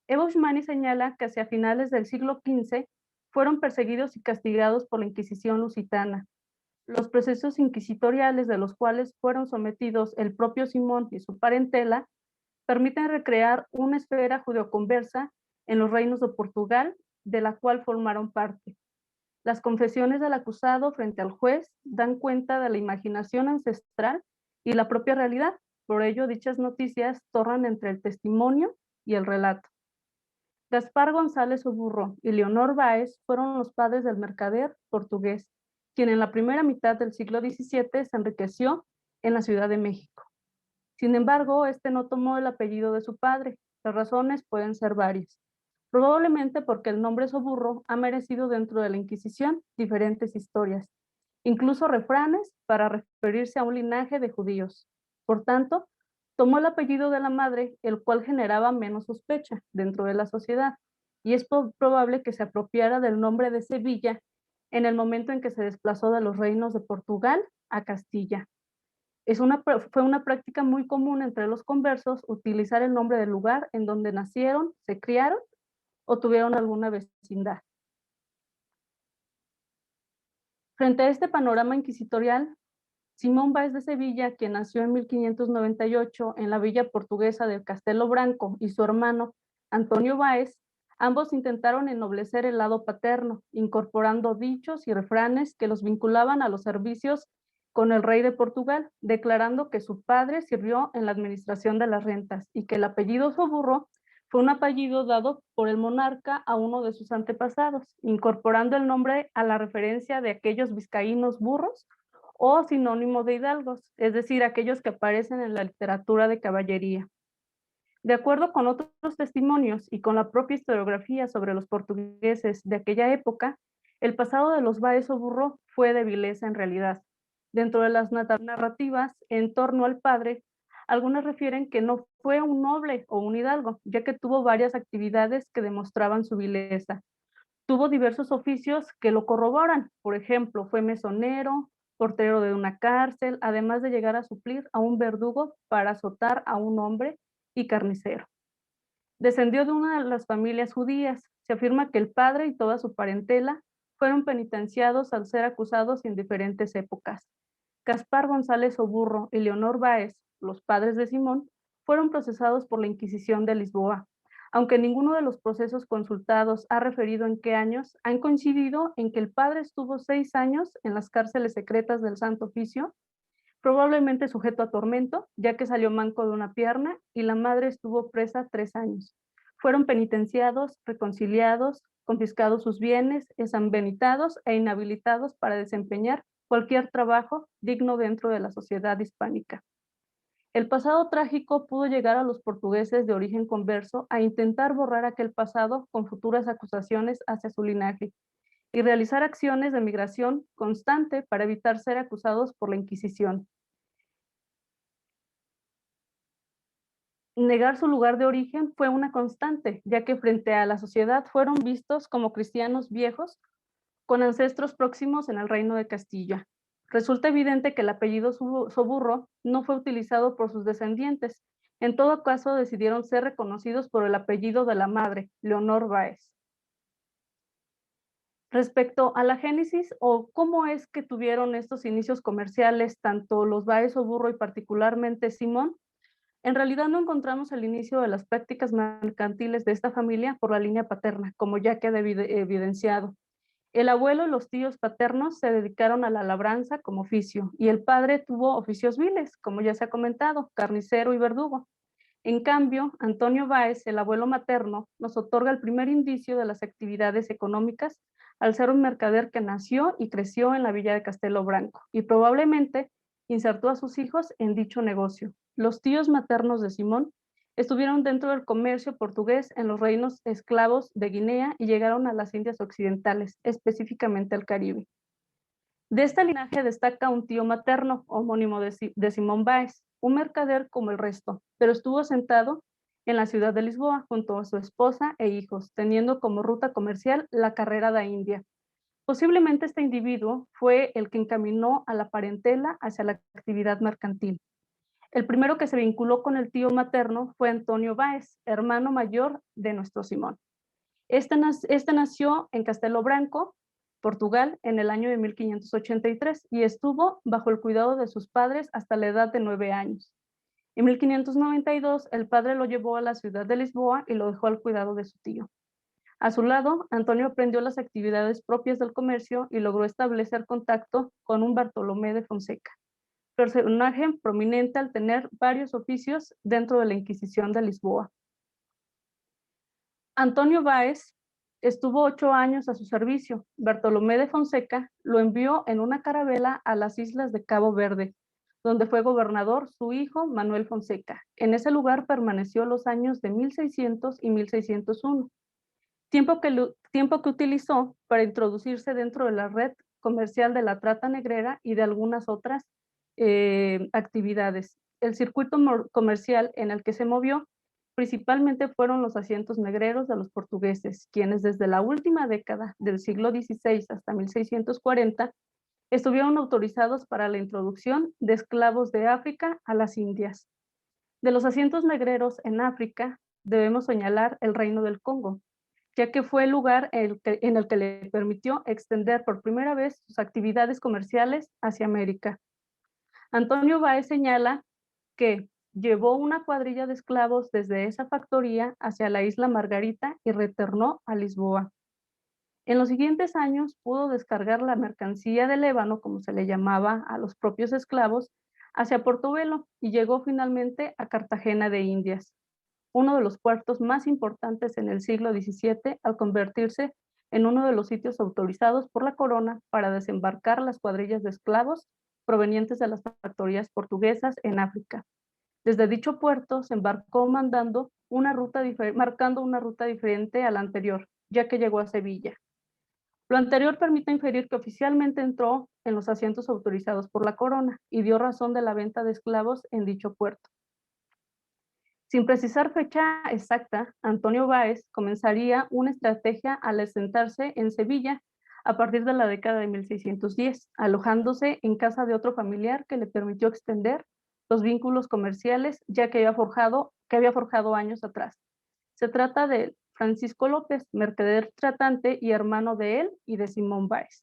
Evo Oshmani señala que hacia finales del siglo XV fueron perseguidos y castigados por la Inquisición lusitana. Los procesos inquisitoriales de los cuales fueron sometidos el propio Simón y su parentela permiten recrear una esfera judeoconversa en los reinos de Portugal, de la cual formaron parte. Las confesiones del acusado frente al juez dan cuenta de la imaginación ancestral y la propia realidad. Por ello, dichas noticias tornan entre el testimonio y el relato. Gaspar González Oburro y Leonor Báez fueron los padres del mercader portugués, quien en la primera mitad del siglo XVII se enriqueció en la Ciudad de México. Sin embargo, este no tomó el apellido de su padre. Las razones pueden ser varias. Probablemente porque el nombre Soburro ha merecido dentro de la Inquisición diferentes historias, incluso refranes para referirse a un linaje de judíos. Por tanto, tomó el apellido de la madre, el cual generaba menos sospecha dentro de la sociedad, y es probable que se apropiara del nombre de Sevilla en el momento en que se desplazó de los reinos de Portugal a Castilla. Fue una práctica muy común entre los conversos utilizar el nombre del lugar en donde nacieron, se criaron o tuvieron alguna vecindad. Frente a este panorama inquisitorial, Simón Báez de Sevilla, quien nació en 1598 en la villa portuguesa del Castelo Branco, y su hermano Antonio Báez, ambos intentaron ennoblecer el lado paterno, incorporando dichos y refranes que los vinculaban a los servicios con el rey de Portugal, declarando que su padre sirvió en la administración de las rentas y que el apellido Soburro fue un apellido dado por el monarca a uno de sus antepasados, incorporando el nombre a la referencia de aquellos vizcaínos burros o sinónimo de hidalgos, es decir, aquellos que aparecen en la literatura de caballería. De acuerdo con otros testimonios y con la propia historiografía sobre los portugueses de aquella época, el pasado de los Báez o Burro fue de vileza en realidad. Dentro de las narrativas en torno al padre, algunas refieren que no fue un noble o un hidalgo, ya que tuvo varias actividades que demostraban su vileza. Tuvo diversos oficios que lo corroboran. Por ejemplo, fue mesonero, portero de una cárcel, además de llegar a suplir a un verdugo para azotar a un hombre y carnicero. Descendió de una de las familias judías. Se afirma que el padre y toda su parentela fueron penitenciados al ser acusados en diferentes épocas. Gaspar González Oburro y Leonor Báez, los padres de Simón, fueron procesados por la Inquisición de Lisboa. Aunque ninguno de los procesos consultados ha referido en qué años, han coincidido en que el padre estuvo 6 años en las cárceles secretas del Santo Oficio, probablemente sujeto a tormento, ya que salió manco de una pierna, y la madre estuvo presa 3 años. Fueron penitenciados, reconciliados, confiscados sus bienes, exambenitados e inhabilitados para desempeñar cualquier trabajo digno dentro de la sociedad hispánica. El pasado trágico pudo llegar a los portugueses de origen converso a intentar borrar aquel pasado con futuras acusaciones hacia su linaje y realizar acciones de migración constante para evitar ser acusados por la Inquisición. Negar su lugar de origen fue una constante, ya que frente a la sociedad fueron vistos como cristianos viejos con ancestros próximos en el reino de Castilla. Resulta evidente que el apellido Soburro no fue utilizado por sus descendientes. En todo caso, decidieron ser reconocidos por el apellido de la madre, Leonor Báez. Respecto a la génesis o cómo es que tuvieron estos inicios comerciales, tanto los Báez Soburro y particularmente Simón, en realidad no encontramos el inicio de las prácticas mercantiles de esta familia por la línea paterna, como ya queda evidenciado. El abuelo y los tíos paternos se dedicaron a la labranza como oficio, y el padre tuvo oficios viles, como ya se ha comentado, carnicero y verdugo. En cambio, Antonio Báez, el abuelo materno, nos otorga el primer indicio de las actividades económicas al ser un mercader que nació y creció en la villa de Castelo Branco, y probablemente insertó a sus hijos en dicho negocio. Los tíos maternos de Simón estuvieron dentro del comercio portugués en los reinos esclavos de Guinea y llegaron a las Indias Occidentales, específicamente al Caribe. De este linaje destaca un tío materno, homónimo de Simón Báez, un mercader como el resto, pero estuvo sentado en la ciudad de Lisboa junto a su esposa e hijos, teniendo como ruta comercial la carrera de India. Posiblemente este individuo fue el que encaminó a la parentela hacia la actividad mercantil. El primero que se vinculó con el tío materno fue Antonio Báez, hermano mayor de nuestro Simón. Este nació en Castelo Branco, Portugal, en el año de 1583 y estuvo bajo el cuidado de sus padres hasta la edad de 9 años. En 1592, el padre lo llevó a la ciudad de Lisboa y lo dejó al cuidado de su tío. A su lado, Antonio aprendió las actividades propias del comercio y logró establecer contacto con un Bartolomé de Fonseca, personaje prominente al tener varios oficios dentro de la Inquisición de Lisboa. Antonio Báez estuvo 8 años a su servicio. Bartolomé de Fonseca lo envió en una carabela a las islas de Cabo Verde, donde fue gobernador su hijo Manuel Fonseca. En ese lugar permaneció los años de 1600 y 1601, tiempo que utilizó para introducirse dentro de la red comercial de la trata negrera y de algunas otras actividades. El circuito comercial en el que se movió principalmente fueron los asientos negreros de los portugueses, quienes desde la última década del siglo XVI hasta 1640 estuvieron autorizados para la introducción de esclavos de África a las Indias. De los asientos negreros en África debemos señalar el Reino del Congo, ya que fue el lugar en el que le permitió extender por primera vez sus actividades comerciales hacia América. Antonio Báez señala que llevó una cuadrilla de esclavos desde esa factoría hacia la isla Margarita y retornó a Lisboa. En los siguientes años pudo descargar la mercancía del ébano, como se le llamaba a los propios esclavos, hacia Portobelo y llegó finalmente a Cartagena de Indias, uno de los puertos más importantes en el siglo XVII, al convertirse en uno de los sitios autorizados por la corona para desembarcar las cuadrillas de esclavos provenientes de las factorías portuguesas en África. Desde dicho puerto se embarcó marcando una ruta diferente a la anterior, ya que llegó a Sevilla. Lo anterior permite inferir que oficialmente entró en los asientos autorizados por la corona y dio razón de la venta de esclavos en dicho puerto. Sin precisar fecha exacta, Antonio Báez comenzaría una estrategia al asentarse en Sevilla a partir de la década de 1610, alojándose en casa de otro familiar que le permitió extender los vínculos comerciales ya que había forjado años atrás. Se trata de Francisco López, mercader tratante y hermano de él y de Simón Báez.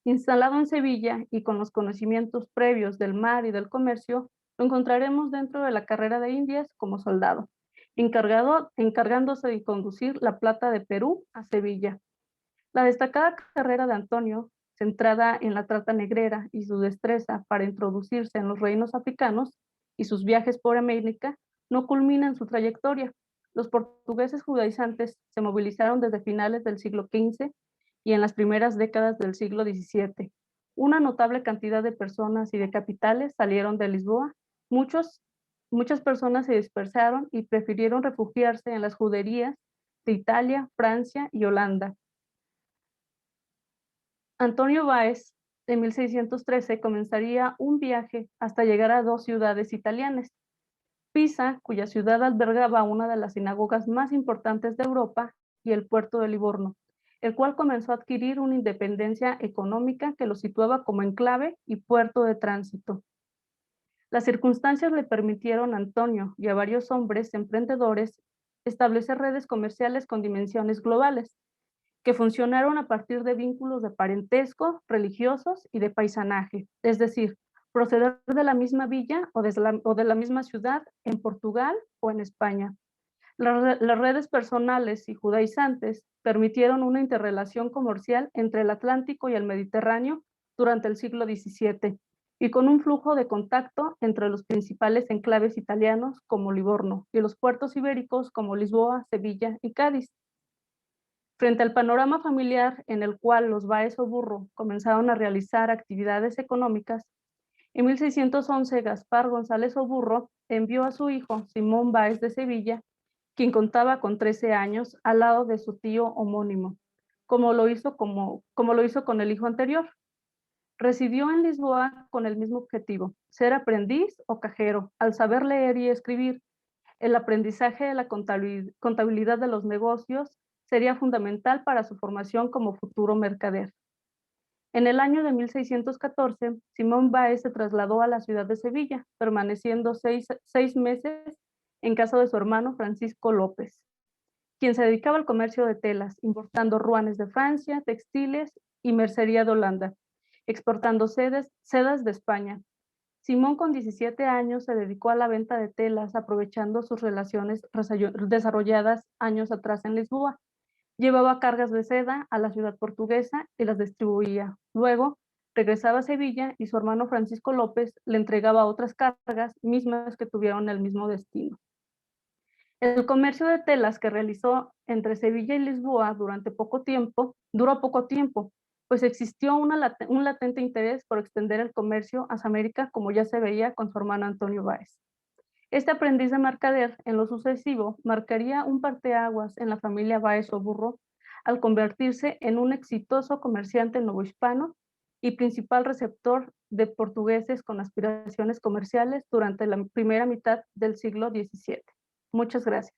Instalado en Sevilla y con los conocimientos previos del mar y del comercio, lo encontraremos dentro de la carrera de Indias como soldado, encargándose de conducir la plata de Perú a Sevilla. La destacada carrera de Antonio, centrada en la trata negrera y su destreza para introducirse en los reinos africanos y sus viajes por América, no culmina en su trayectoria. Los portugueses judaizantes se movilizaron desde finales del siglo XV y en las primeras décadas del siglo XVII. Una notable cantidad de personas y de capitales salieron de Lisboa. Muchas personas se dispersaron y prefirieron refugiarse en las juderías de Italia, Francia y Holanda. Antonio Báez, en 1613, comenzaría un viaje hasta llegar a dos ciudades italianas. Pisa, cuya ciudad albergaba una de las sinagogas más importantes de Europa, y el puerto de Livorno, el cual comenzó a adquirir una independencia económica que lo situaba como enclave y puerto de tránsito. Las circunstancias le permitieron a Antonio y a varios hombres emprendedores establecer redes comerciales con dimensiones globales, que funcionaron a partir de vínculos de parentesco, religiosos y de paisanaje, es decir, proceder de la misma villa o de la misma ciudad en Portugal o en España. Las redes personales y judaizantes permitieron una interrelación comercial entre el Atlántico y el Mediterráneo durante el siglo XVII, y con un flujo de contacto entre los principales enclaves italianos como Livorno y los puertos ibéricos como Lisboa, Sevilla y Cádiz. Frente al panorama familiar en el cual los Báez Oburro comenzaron a realizar actividades económicas, en 1611 Gaspar González Oburro envió a su hijo Simón Báez de Sevilla, quien contaba con 13 años, al lado de su tío homónimo, como lo hizo con el hijo anterior. Residió en Lisboa con el mismo objetivo, ser aprendiz o cajero, al saber leer y escribir. El aprendizaje de la contabilidad de los negocios sería fundamental para su formación como futuro mercader. En el año de 1614, Simón Báez se trasladó a la ciudad de Sevilla, permaneciendo seis meses en casa de su hermano Francisco López, quien se dedicaba al comercio de telas, importando ruanes de Francia, textiles y mercería de Holanda, exportando sedas de España. Simón, con 17 años, se dedicó a la venta de telas, aprovechando sus relaciones desarrolladas años atrás en Lisboa. Llevaba cargas de seda a la ciudad portuguesa y las distribuía. Luego, regresaba a Sevilla y su hermano Francisco López le entregaba otras cargas, mismas que tuvieron el mismo destino. El comercio de telas que realizó entre Sevilla y Lisboa duró poco tiempo, pues existió un latente interés por extender el comercio hacia América, como ya se veía con su hermano Antonio Báez. Este aprendiz de mercader, en lo sucesivo, marcaría un parteaguas en la familia Báez Oburro al convertirse en un exitoso comerciante novohispano y principal receptor de portugueses con aspiraciones comerciales durante la primera mitad del siglo XVII. Muchas gracias.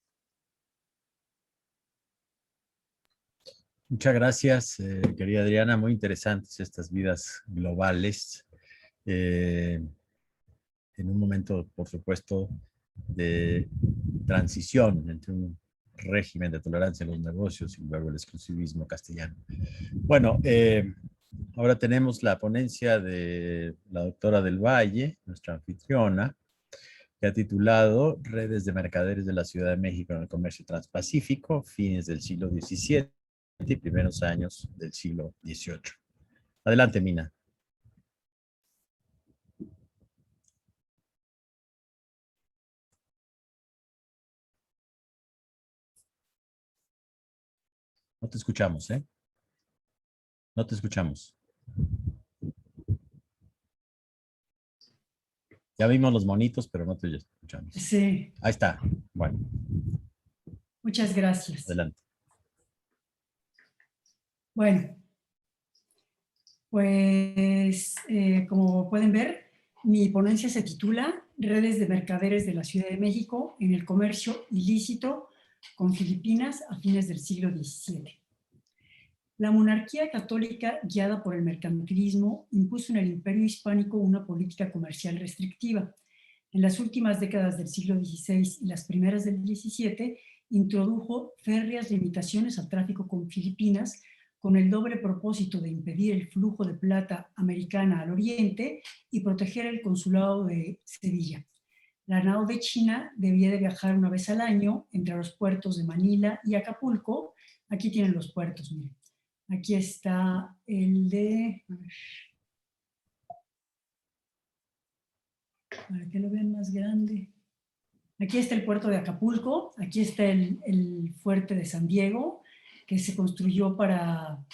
Muchas gracias, querida Adriana. Muy interesantes estas vidas globales. En un momento, por supuesto, de transición entre un régimen de tolerancia en los negocios y luego el exclusivismo castellano. Bueno, ahora tenemos la ponencia de la doctora del Valle, nuestra anfitriona, que ha titulado Redes de Mercaderes de la Ciudad de México en el Comercio Transpacífico, fines del siglo XVII y primeros años del siglo XVIII. Adelante, Mina. No te escuchamos, ¿eh? No te escuchamos. Ya vimos los monitos, pero no te escuchamos. Sí. Ahí está. Bueno. Muchas gracias. Adelante. Bueno, pues como pueden ver, Mi ponencia se titula Redes de mercaderes de la Ciudad de México en el comercio ilícito con Filipinas a fines del siglo XVII. La monarquía católica, guiada por el mercantilismo, impuso en el Imperio Hispánico una política comercial restrictiva. En las últimas décadas del siglo XVI y las primeras del XVII, introdujo férreas limitaciones al tráfico con Filipinas, con el doble propósito de impedir el flujo de plata americana al oriente y proteger el consulado de Sevilla. La nao de China debía de viajar una vez al año entre los puertos de Manila y Acapulco. Aquí tienen los puertos, miren. Aquí está el de... A ver, para que lo vean más grande. Aquí está el puerto de Acapulco, aquí está el fuerte de San Diego, que se construyó para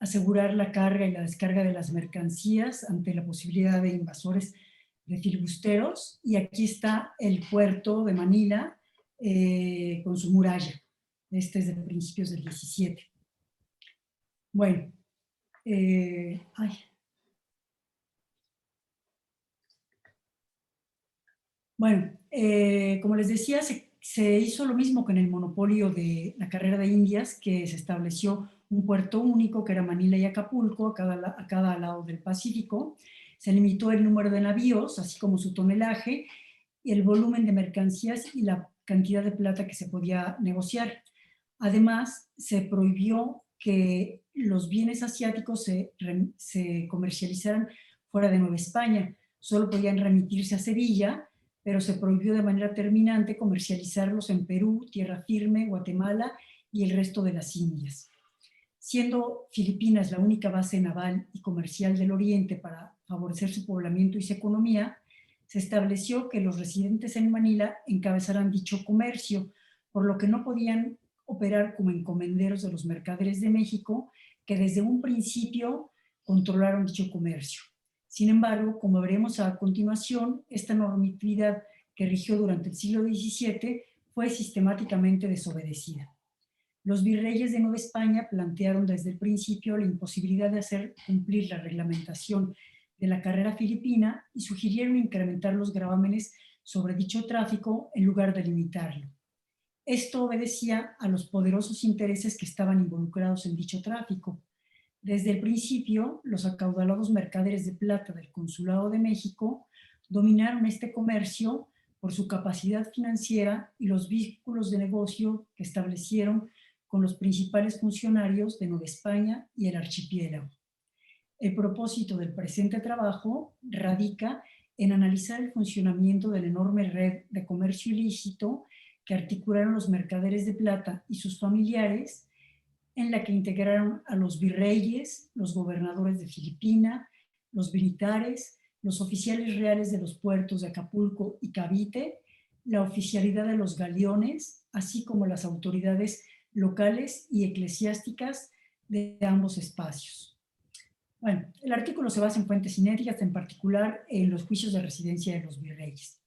asegurar la carga y la descarga de las mercancías ante la posibilidad de invasores de filibusteros. Y aquí está el puerto de Manila con su muralla. Este es de principios del 17. Bueno, Bueno, como les decía, se hizo lo mismo con el monopolio de la carrera de Indias, que se estableció un puerto único, que era Manila y Acapulco, a cada lado del Pacífico. Se limitó el número de navíos, así como su tonelaje, y el volumen de mercancías y la cantidad de plata que se podía negociar. Además, se prohibió que los bienes asiáticos se comercializaran fuera de Nueva España. Solo podían remitirse a Sevilla, pero se prohibió de manera terminante comercializarlos en Perú, Tierra Firme, Guatemala y el resto de las Indias. Siendo Filipinas la única base naval y comercial del Oriente para favorecer su poblamiento y su economía, se estableció que los residentes en Manila encabezaran dicho comercio, por lo que no podían operar como encomenderos de los mercaderes de México, que desde un principio controlaron dicho comercio. Sin embargo, como veremos a continuación, esta normatividad que rigió durante el siglo XVII fue sistemáticamente desobedecida. Los virreyes de Nueva España plantearon desde el principio la imposibilidad de hacer cumplir la reglamentación de la carrera filipina y sugirieron incrementar los gravámenes sobre dicho tráfico en lugar de limitarlo. Esto obedecía a los poderosos intereses que estaban involucrados en dicho tráfico. Desde el principio, los acaudalados mercaderes de plata del Consulado de México dominaron este comercio por su capacidad financiera y los vínculos de negocio que establecieron con los principales funcionarios de Nueva España y el archipiélago. El propósito del presente trabajo radica en analizar el funcionamiento de la enorme red de comercio ilícito que articularon los mercaderes de plata y sus familiares, en la que integraron a los virreyes, los gobernadores de Filipinas, los militares, los oficiales reales de los puertos de Acapulco y Cavite, la oficialidad de los galeones, así como las autoridades locales y eclesiásticas de ambos espacios. Bueno, el artículo se basa en fuentes inéditas, en particular en los juicios de residencia de los virreyes.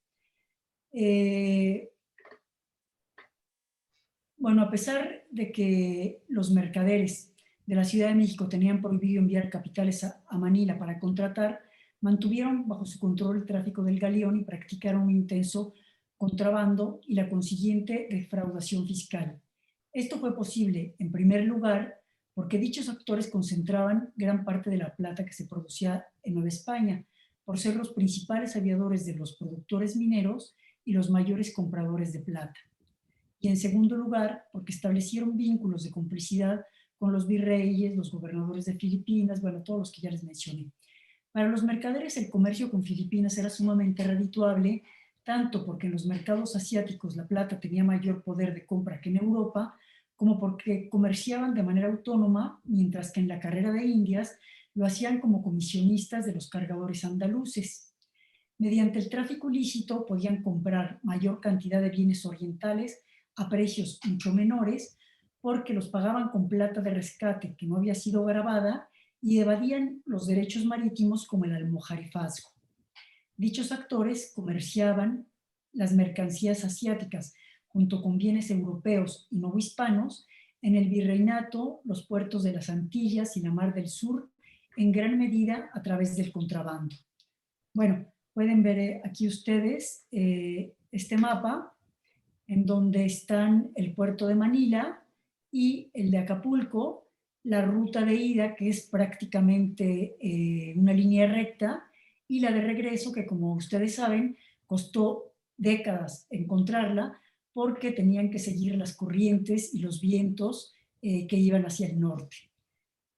Bueno, a pesar de que los mercaderes de la Ciudad de México tenían prohibido enviar capitales a Manila para contratar, mantuvieron bajo su control el tráfico del galeón y practicaron un intenso contrabando y la consiguiente defraudación fiscal. Esto fue posible, en primer lugar, porque dichos actores concentraban gran parte de la plata que se producía en Nueva España, por ser los principales aviadores de los productores mineros y los mayores compradores de plata. Y en segundo lugar, porque establecieron vínculos de complicidad con los virreyes, los gobernadores de Filipinas, bueno, todos los que ya les mencioné. Para los mercaderes, el comercio con Filipinas era sumamente redituable, tanto porque en los mercados asiáticos la plata tenía mayor poder de compra que en Europa, como porque comerciaban de manera autónoma, mientras que en la carrera de Indias lo hacían como comisionistas de los cargadores andaluces. Mediante el tráfico ilícito podían comprar mayor cantidad de bienes orientales a precios mucho menores, porque los pagaban con plata de rescate que no había sido grabada y evadían los derechos marítimos como el almojarifazgo. Dichos actores comerciaban las mercancías asiáticas junto con bienes europeos y novohispanos en el virreinato, los puertos de las Antillas y la Mar del Sur, en gran medida a través del contrabando. Bueno, Pueden ver aquí ustedes este mapa en donde están el puerto de Manila y el de Acapulco, la ruta de ida, que es prácticamente una línea recta, y la de regreso, que como ustedes saben, costó décadas encontrarla porque tenían que seguir las corrientes y los vientos que iban hacia el norte.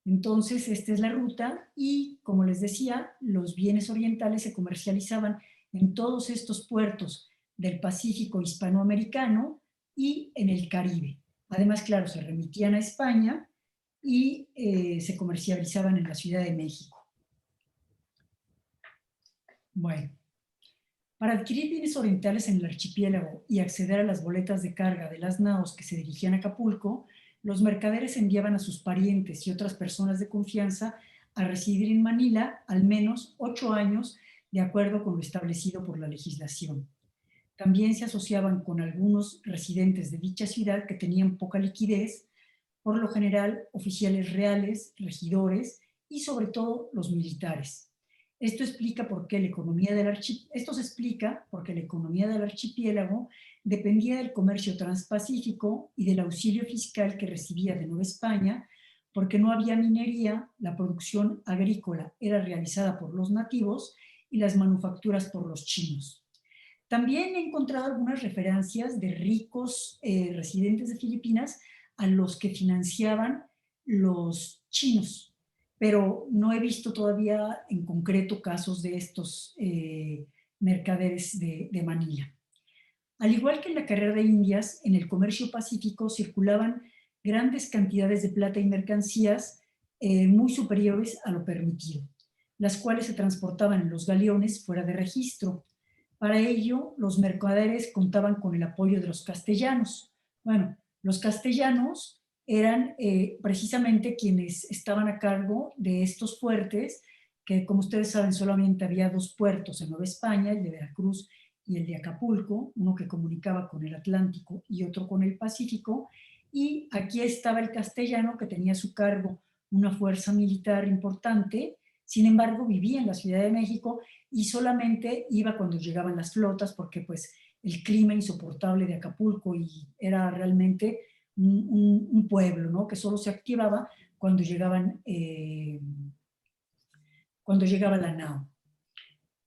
Entonces, esta es la ruta y, como les decía, los bienes orientales se comercializaban en todos estos puertos del Pacífico hispanoamericano y en el Caribe. Además, claro, se remitían a España y se comercializaban en la Ciudad de México. Bueno, para adquirir bienes orientales en el archipiélago y acceder a las boletas de carga de las naos que se dirigían a Acapulco, los mercaderes enviaban a sus parientes y otras personas de confianza a residir en Manila al menos 8 años, de acuerdo con lo establecido por la legislación. También se asociaban con algunos residentes de dicha ciudad que tenían poca liquidez, por lo general oficiales reales, regidores y sobre todo los militares. Esto se explica porque la economía del archipiélago dependía del comercio transpacífico y del auxilio fiscal que recibía de Nueva España, porque no había minería, la producción agrícola era realizada por los nativos y las manufacturas por los chinos. También he encontrado algunas referencias de ricos residentes de Filipinas a los que financiaban los chinos, pero no he visto todavía en concreto casos de estos mercaderes de Manila. Al igual que en la carrera de Indias, en el comercio pacífico circulaban grandes cantidades de plata y mercancías muy superiores a lo permitido, las cuales se transportaban en los galeones fuera de registro. Para ello, los mercaderes contaban con el apoyo de los castellanos. Bueno, los castellanos eran precisamente quienes estaban a cargo de estos fuertes, que como ustedes saben solamente había 2 puertos en Nueva España, el de Veracruz y el de Acapulco, uno que comunicaba con el Atlántico y otro con el Pacífico, y aquí estaba el castellano que tenía a su cargo una fuerza militar importante. Sin embargo, vivía en la Ciudad de México y solamente iba cuando llegaban las flotas porque pues el clima insoportable de Acapulco y era realmente un pueblo, ¿no? Que solo se activaba cuando llegaba la nao.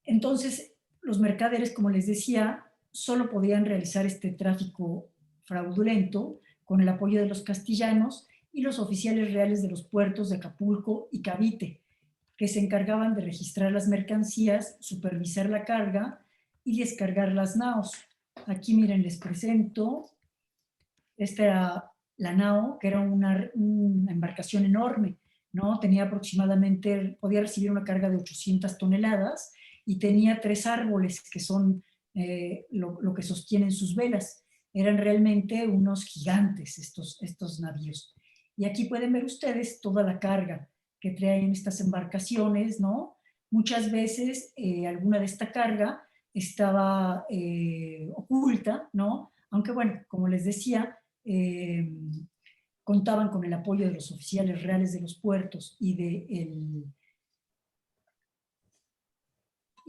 Entonces, los mercaderes, como les decía, solo podían realizar este tráfico fraudulento con el apoyo de los castellanos y los oficiales reales de los puertos de Acapulco y Cavite, que se encargaban de registrar las mercancías, supervisar la carga y descargar las naos. Aquí miren, les presento. Esta era la nao, que era una embarcación enorme, ¿no? Tenía aproximadamente, podía recibir una carga de 800 toneladas y tenía 3 árboles que son lo que sostienen sus velas. Eran realmente unos gigantes estos navíos. Y aquí pueden ver ustedes toda la carga que traen estas embarcaciones, ¿no? Muchas veces alguna de esta carga estaba oculta, ¿no? Aunque bueno, como les decía, contaban con el apoyo de los oficiales reales de los puertos y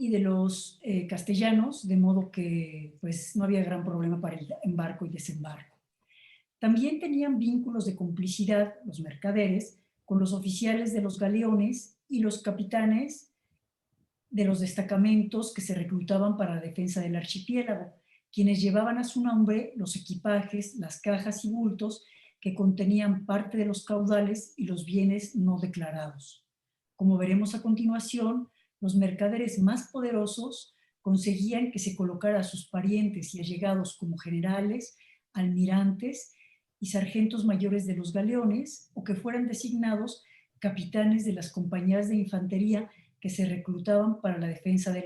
de los castellanos, de modo que pues no había gran problema para el embarco y desembarco. También tenían vínculos de complicidad los mercaderes con los oficiales de los galeones y los capitanes de los destacamentos que se reclutaban para la defensa del archipiélago, quienes llevaban a su nombre los equipajes, las cajas y bultos que contenían parte de los caudales y los bienes no declarados. Como veremos a continuación, los mercaderes más poderosos conseguían que se colocara a sus parientes y allegados como generales, almirantes y sargentos mayores de los galeones, o que fueran designados capitanes de las compañías de infantería que se reclutaban para la defensa de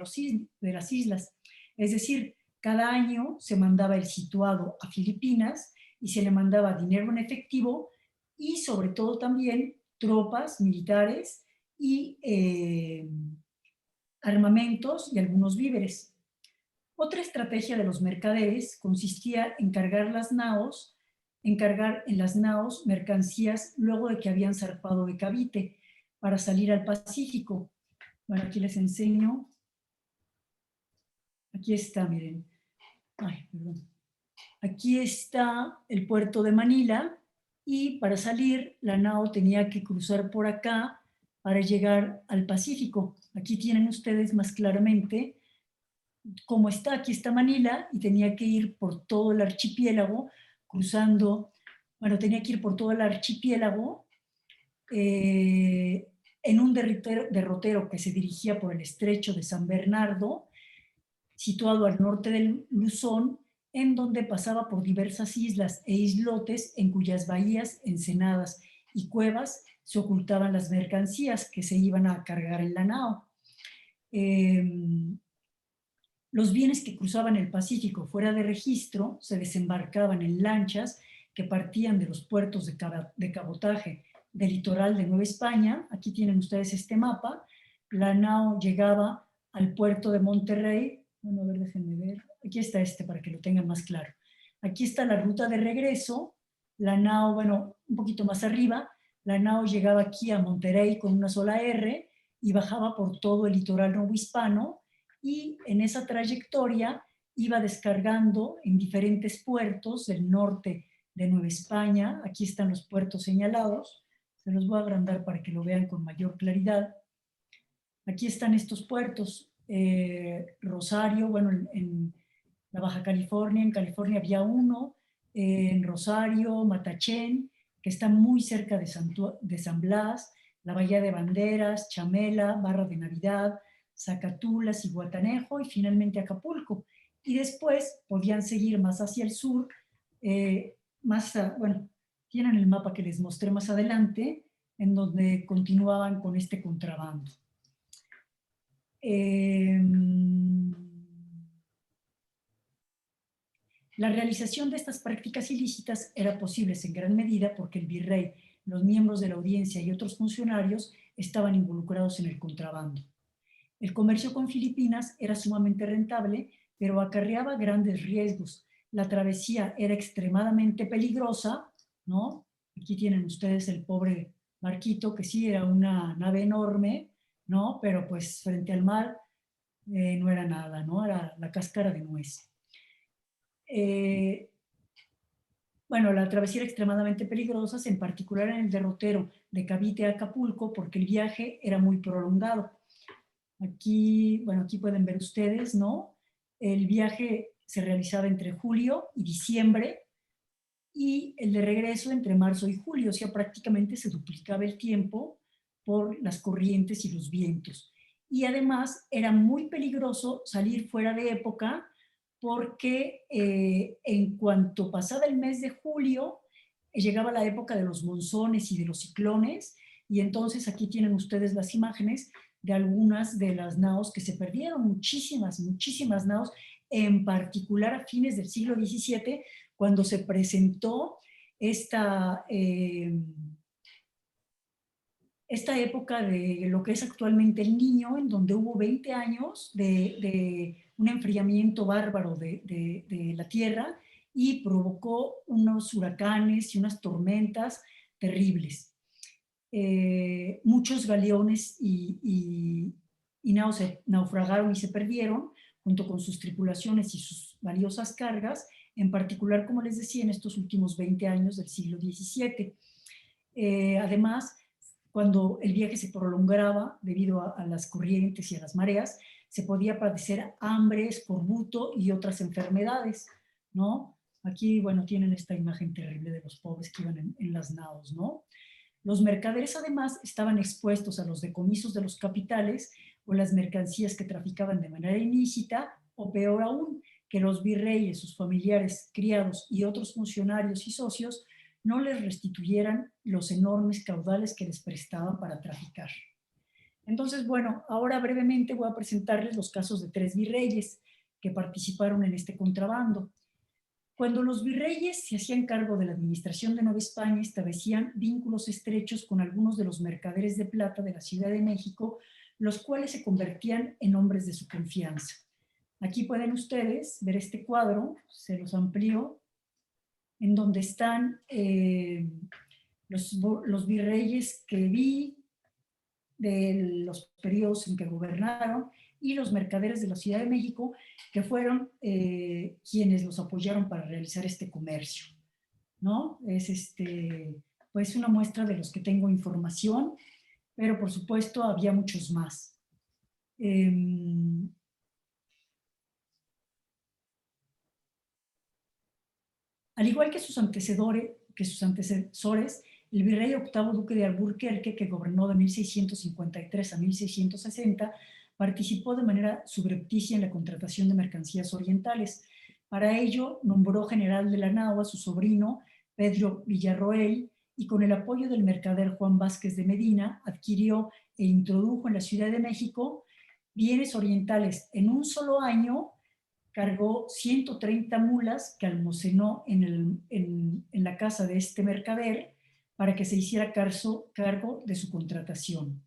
las islas. Es decir, cada año se mandaba el situado a Filipinas y se le mandaba dinero en efectivo y sobre todo también tropas militares y armamentos y algunos víveres. Otra estrategia de los mercaderes consistía en encargar en las naos mercancías luego de que habían zarpado de Cavite para salir al Pacífico. Bueno, aquí les enseño Aquí está, miren. Ay, perdón. Aquí está el puerto de Manila y para salir la nao tenía que cruzar por acá para llegar al Pacífico. Aquí tienen ustedes más claramente cómo está. Aquí está Manila y tenía que ir por todo el archipiélago cruzando, bueno, tenía que ir por todo el archipiélago en un derrotero que se dirigía por el estrecho de San Bernardo, situado al norte del Luzón, en donde pasaba por diversas islas e islotes en cuyas bahías, ensenadas y cuevas se ocultaban las mercancías que se iban a cargar en la nao. Los bienes que cruzaban el Pacífico fuera de registro se desembarcaban en lanchas que partían de los puertos de cabotaje del litoral de Nueva España. Aquí tienen ustedes este mapa. La nao llegaba al puerto de Monterrey. Bueno, a ver, déjenme ver. Aquí está este para que lo tengan más claro. Aquí está la ruta de regreso. La nao, bueno, un poquito más arriba, la nao llegaba aquí a Monterrey con una sola R y bajaba por todo el litoral novohispano, y en esa trayectoria iba descargando en diferentes puertos del norte de Nueva España. Aquí están los puertos señalados. Se los voy a agrandar para que lo vean con mayor claridad. Aquí están estos puertos. Rosario, bueno, en la Baja California, en California había uno, en Rosario, Matachén, que está muy cerca de San Blas, la Bahía de Banderas, Chamela, Barra de Navidad, Zacatulas y Guatanejo, y finalmente Acapulco. Y después podían seguir más hacia el sur, bueno, tienen el mapa que les mostré más adelante, en donde continuaban con este contrabando. La realización de estas prácticas ilícitas era posible en gran medida porque el virrey, los miembros de la audiencia y otros funcionarios estaban involucrados en el contrabando. El comercio con Filipinas era sumamente rentable, pero acarreaba grandes riesgos. La travesía era extremadamente peligrosa, ¿no? Aquí tienen ustedes el pobre barquito, que sí era una nave enorme, ¿no? Pero pues frente al mar no era nada, ¿no? Era la cáscara de nuez. Bueno, la travesía era extremadamente peligrosa, en particular en el derrotero de Cavite a Acapulco, porque el viaje era muy prolongado. Aquí, bueno, aquí pueden ver ustedes, ¿no? El viaje se realizaba entre julio y diciembre, y el de regreso entre marzo y julio, o sea, prácticamente se duplicaba el tiempo por las corrientes y los vientos. Y además era muy peligroso salir fuera de época, porque en cuanto pasaba el mes de julio, llegaba la época de los monzones y de los ciclones, y entonces aquí tienen ustedes las imágenes de algunas de las naos que se perdieron, muchísimas naos, en particular a fines del siglo XVII, cuando se presentó esta época de lo que es actualmente el Niño, en donde hubo 20 años de un enfriamiento bárbaro de la Tierra y provocó unos huracanes y unas tormentas terribles. Muchos galeones y naos naufragaron y se perdieron, junto con sus tripulaciones y sus valiosas cargas, en particular, como les decía, en estos últimos 20 años del siglo XVII. Además, cuando el viaje se prolongaba debido a las corrientes y a las mareas, se podía padecer hambre, escorbuto y otras enfermedades, ¿no? Aquí, bueno, tienen esta imagen terrible de los pobres que iban en las naos, ¿no? Los mercaderes, además, estaban expuestos a los decomisos de los capitales o las mercancías que traficaban de manera ilícita, o peor aún, que los virreyes, sus familiares, criados y otros funcionarios y socios no les restituyeran los enormes caudales que les prestaban para traficar. Entonces, bueno, ahora brevemente voy a presentarles los casos de 3 virreyes que participaron en este contrabando. Cuando los virreyes se hacían cargo de la administración de Nueva España, establecían vínculos estrechos con algunos de los mercaderes de plata de la Ciudad de México, los cuales se convertían en hombres de su confianza. Aquí pueden ustedes ver este cuadro, se los amplío, en donde están los virreyes que vi de los periodos en que gobernaron, y los mercaderes de la Ciudad de México, que fueron quienes los apoyaron para realizar este comercio, ¿no? Es pues una muestra de los que tengo información, pero por supuesto había muchos más. Al igual que sus antecesores, el virrey octavo duque de Alburquerque, que gobernó de 1653 a 1660, participó de manera subrepticia en la contratación de mercancías orientales. Para ello, nombró general de la nao a su sobrino, Pedro Villarroel, y con el apoyo del mercader Juan Vázquez de Medina, adquirió e introdujo en la Ciudad de México bienes orientales. En un solo año cargó 130 mulas que almacenó en la casa de este mercader para que se hiciera cargo de su contratación.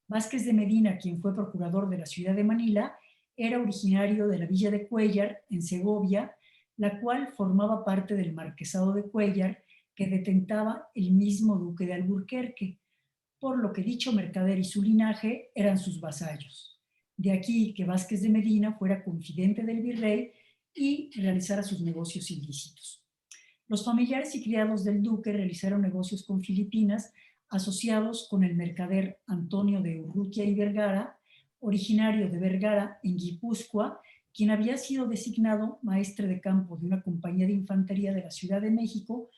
Vázquez de Medina, quien fue procurador de la ciudad de Manila, era originario de la villa de Cuéllar, en Segovia, la cual formaba parte del marquesado de Cuéllar, que detentaba el mismo duque de Alburquerque, por lo que dicho mercader y su linaje eran sus vasallos. De aquí que Vázquez de Medina fuera confidente del virrey y realizara sus negocios ilícitos. Los familiares y criados del duque realizaron negocios con Filipinas asociados con el mercader Antonio de Urrutia y Vergara, originario de Vergara en Guipúzcoa, quien había sido designado maestre de campo de una compañía de infantería de la Ciudad de México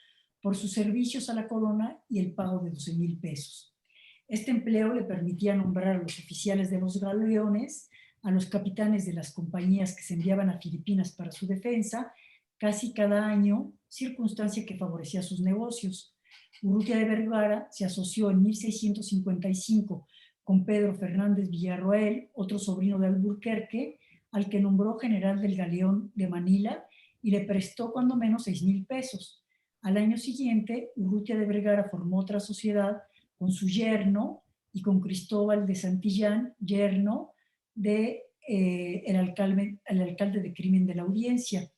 por sus servicios a la corona y el pago de 12,000 pesos. Este empleo le permitía nombrar a los oficiales de los galeones, a los capitanes de las compañías que se enviaban a Filipinas para su defensa, casi cada año, circunstancia que favorecía sus negocios. Urrutia de Vergara se asoció en 1655 con Pedro Fernández Villarroel, otro sobrino de Alburquerque, al que nombró general del galeón de Manila y le prestó cuando menos 6,000 pesos. Al año siguiente, Urrutia de Vergara formó otra sociedad con su yerno y con Cristóbal de Santillán, yerno de el alcalde de crimen de la Audiencia.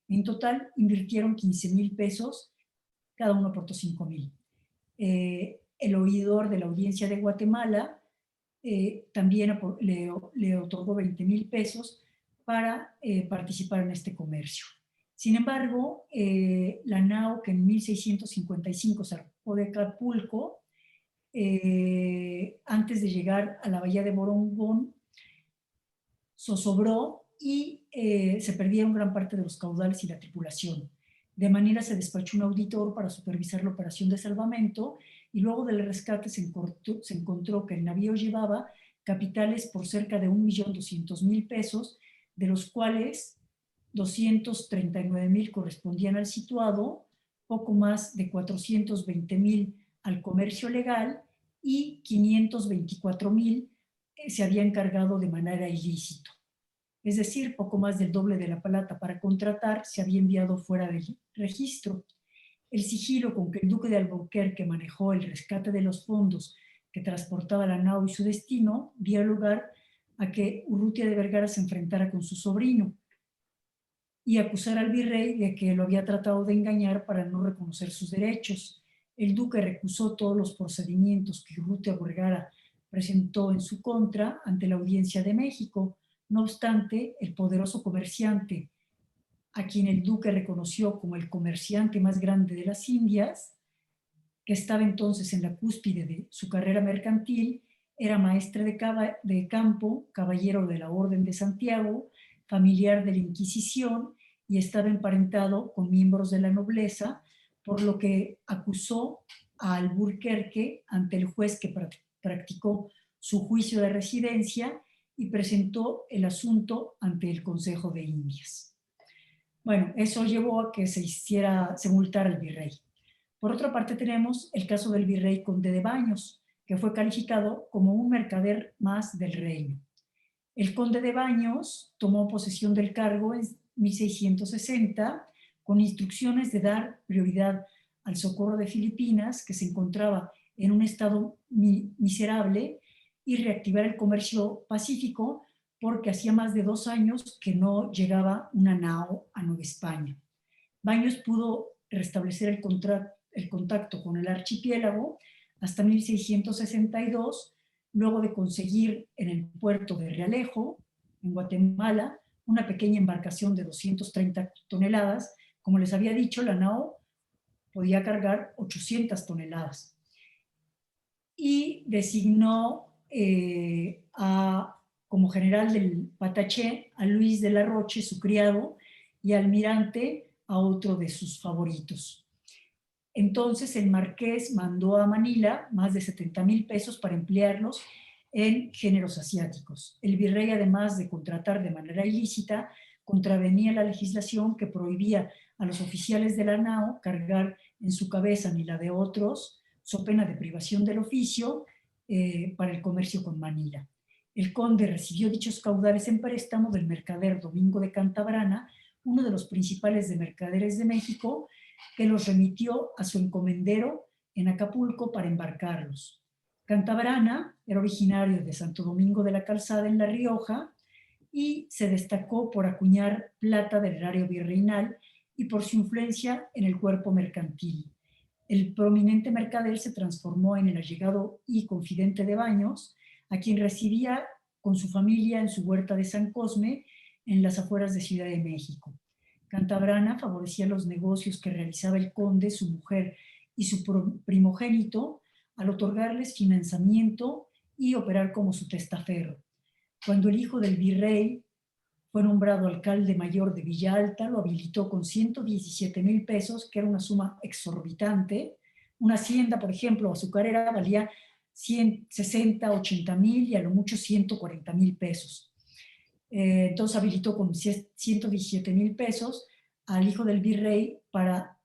En total invirtieron 15,000 pesos, cada uno aportó 5,000. El oidor de la Audiencia de Guatemala también le otorgó 20,000 pesos para participar en este comercio. Sin embargo, la nao, que en 1655 zarpó de Acapulco, antes de llegar a la bahía de Morongón, zozobró y se perdieron gran parte de los caudales y la tripulación. De Manila se despachó un auditor para supervisar la operación de salvamento y luego del rescate se encontró que el navío llevaba capitales por cerca de 1,200,000 pesos, de los cuales 239,000 correspondían al situado, poco más de 420,000 al comercio legal y 524,000 se habían cargado de manera ilícita. Es decir, poco más del doble de la plata para contratar se había enviado fuera del registro. El sigilo con que el duque de Alburquerque manejó el rescate de los fondos que transportaba la nao y su destino dio lugar a que Urrutia de Vergara se enfrentara con su sobrino y acusara al virrey de que lo había tratado de engañar para no reconocer sus derechos. El duque recusó todos los procedimientos que Urrutia de Vergara presentó en su contra ante la Audiencia de México. No obstante, el poderoso comerciante, a quien el duque reconoció como el comerciante más grande de las Indias, que estaba entonces en la cúspide de su carrera mercantil, era maestre de campo, caballero de la Orden de Santiago, familiar de la Inquisición y estaba emparentado con miembros de la nobleza, por lo que acusó a Alburquerque ante el juez que practicó su juicio de residencia y presentó el asunto ante el Consejo de Indias. Bueno, eso llevó a que se multara al virrey. Por otra parte tenemos el caso del virrey Conde de Baños, que fue calificado como un mercader más del reino. El Conde de Baños tomó posesión del cargo en 1660 con instrucciones de dar prioridad al socorro de Filipinas, que se encontraba en un estado miserable, y reactivar el comercio pacífico porque hacía más de 2 años que no llegaba una nao a Nueva España. Baños pudo restablecer el contacto con el archipiélago hasta 1662, luego de conseguir en el puerto de Realejo en Guatemala, una pequeña embarcación de 230 toneladas. Como les había dicho, la nao podía cargar 800 toneladas. Y designó como general del Pataché a Luis de la Roche, su criado, y almirante a otro de sus favoritos. Entonces el marqués mandó a Manila más de 70,000 pesos para emplearlos en géneros asiáticos. El virrey, además de contratar de manera ilícita, contravenía la legislación que prohibía a los oficiales de la nao cargar en su cabeza ni la de otros, so pena de privación del oficio, para el comercio con Manila. El conde recibió dichos caudales en préstamo del mercader Domingo de Cantabrana, uno de los principales de mercaderes de México, que los remitió a su encomendero en Acapulco para embarcarlos. Cantabrana era originario de Santo Domingo de la Calzada, en La Rioja, y se destacó por acuñar plata del erario virreinal y por su influencia en el cuerpo mercantil. El prominente mercader se transformó en el allegado y confidente de Baños, a quien recibía con su familia en su huerta de San Cosme, en las afueras de Ciudad de México. Cantabrana favorecía los negocios que realizaba el conde, su mujer y su primogénito, al otorgarles financiamiento y operar como su testaferro. Cuando el hijo del virrey fue nombrado alcalde mayor de Villa Alta, lo habilitó con 117,000 pesos, que era una suma exorbitante. Una hacienda, por ejemplo, azucarera, valía 160, 80,000 y a lo mucho 140,000 pesos. Entonces habilitó con 117,000 pesos al hijo del virrey para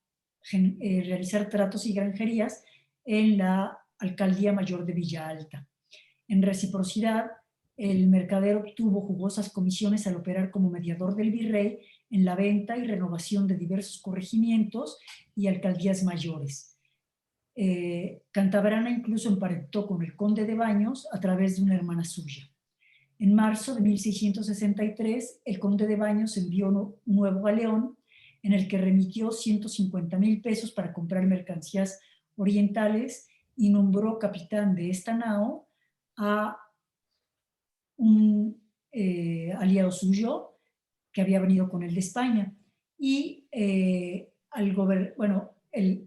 realizar tratos y granjerías en la alcaldía mayor de Villa Alta. En reciprocidad, el mercader obtuvo jugosas comisiones al operar como mediador del virrey en la venta y renovación de diversos corregimientos y alcaldías mayores. Cantabrana incluso emparentó con el conde de Baños a través de una hermana suya. En marzo de 1663, el conde de Baños envió un nuevo galeón en el que remitió 150,000 pesos para comprar mercancías orientales y nombró capitán de esta nao a un aliado suyo que había venido con él de España. Y él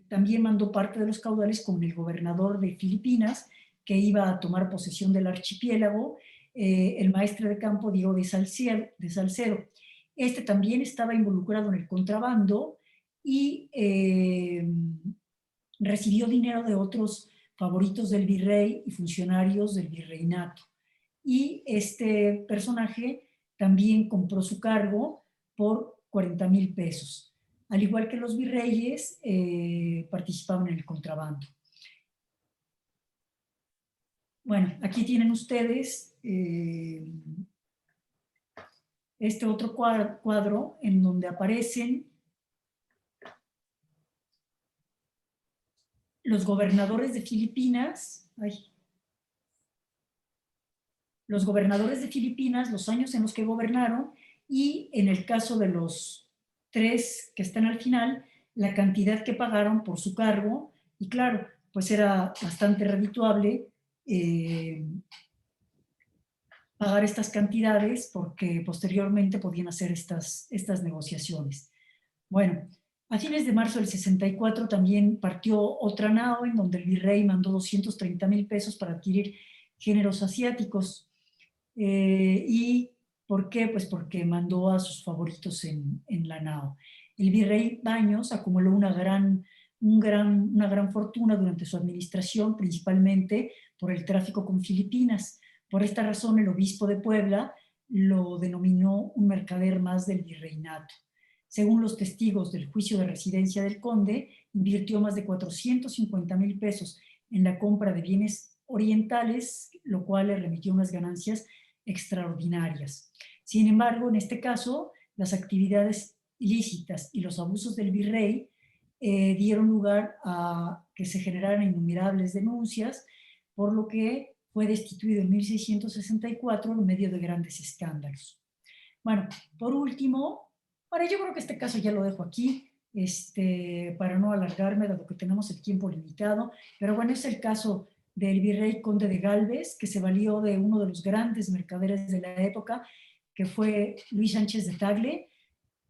también mandó parte de los caudales con el gobernador de Filipinas, que iba a tomar posesión del archipiélago, el maestre de campo Diego de Salcedo. Este también estaba involucrado en el contrabando y recibió dinero de otros favoritos del virrey y funcionarios del virreinato. Y este personaje también compró su cargo por 40,000 pesos. Al igual que los virreyes, participaban en el contrabando. Bueno, aquí tienen ustedes este otro cuadro en donde aparecen los gobernadores de Filipinas. Los gobernadores de Filipinas, los años en los que gobernaron, y en el caso de los 3 que están al final, la cantidad que pagaron por su cargo. Y claro, pues era bastante redituable pagar estas cantidades, porque posteriormente podían hacer estas negociaciones. Bueno, a fines de marzo del 64 también partió otra nao en donde el virrey mandó 230,000 pesos para adquirir géneros asiáticos. ¿Y por qué? Pues porque mandó a sus favoritos en la nao. El virrey Baños acumuló una gran fortuna durante su administración, principalmente por el tráfico con Filipinas. Por esta razón, el obispo de Puebla lo denominó un mercader más del virreinato. Según los testigos del juicio de residencia del conde, invirtió más de 450,000 pesos en la compra de bienes orientales, lo cual le remitió unas ganancias extraordinarias. Sin embargo, en este caso, las actividades ilícitas y los abusos del virrey dieron lugar a que se generaran innumerables denuncias, por lo que fue destituido en 1664 en medio de grandes escándalos. Bueno, por último, yo creo que este caso ya lo dejo aquí, para no alargarme, dado que tenemos el tiempo limitado, pero bueno, es el caso del virrey conde de Gálvez, que se valió de uno de los grandes mercaderes de la época, que fue Luis Sánchez de Tagle,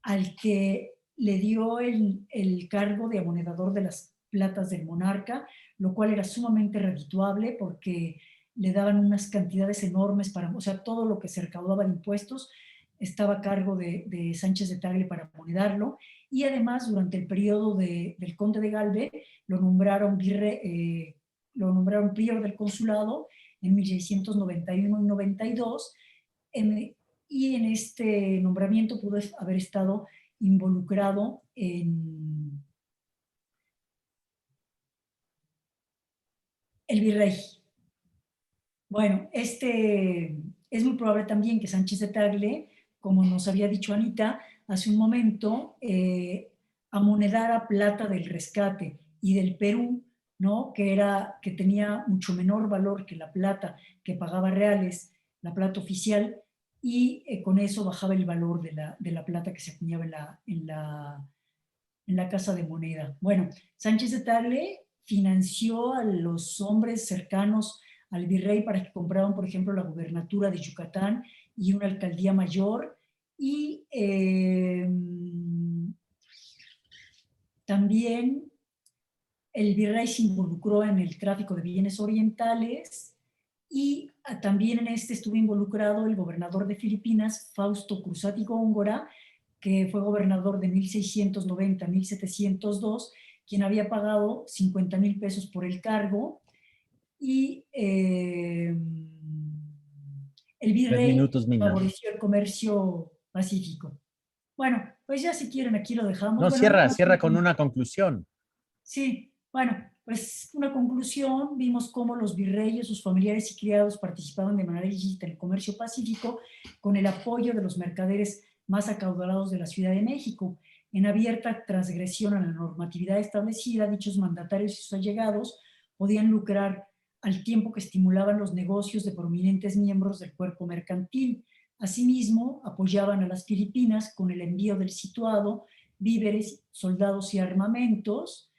al que le dio el cargo de amonedador de las platas del monarca, lo cual era sumamente redituable porque le daban unas cantidades enormes para, o sea, todo lo que se recaudaba de impuestos estaba a cargo de Sánchez de Tagle para amonedarlo, y además durante el periodo del conde de Galve lo nombraron prior del consulado en 1691 y 92, y en este nombramiento pudo haber estado involucrado en el virrey. Bueno, es muy probable también que Sánchez de Tagle, como nos había dicho Anita hace un momento, amonedara plata del rescate y del Perú, ¿no? Que tenía mucho menor valor que la plata que pagaba reales, la plata oficial, y con eso bajaba el valor de la plata que se acuñaba en la casa de moneda. Bueno, Sánchez de Tagle financió a los hombres cercanos al virrey para que compraban, por ejemplo, la gubernatura de Yucatán y una alcaldía mayor, y también el virrey se involucró en el tráfico de bienes orientales, y también en este estuvo involucrado el gobernador de Filipinas, Fausto Cruzat Góngora, que fue gobernador de 1690 a 1702, quien había pagado 50,000 pesos por el cargo, y el 3 virrey minutos, Mina. favoreció el comercio pacífico. Bueno, pues ya si quieren aquí lo dejamos. No, Bueno, cierra con una conclusión. Sí, bueno, pues una conclusión, vimos cómo los virreyes, sus familiares y criados participaban de manera ilícita en el comercio pacífico con el apoyo de los mercaderes más acaudalados de la Ciudad de México. En abierta transgresión a la normatividad establecida, dichos mandatarios y sus allegados podían lucrar al tiempo que estimulaban los negocios de prominentes miembros del cuerpo mercantil. Asimismo, apoyaban a las Filipinas con el envío del situado, víveres, soldados y armamentos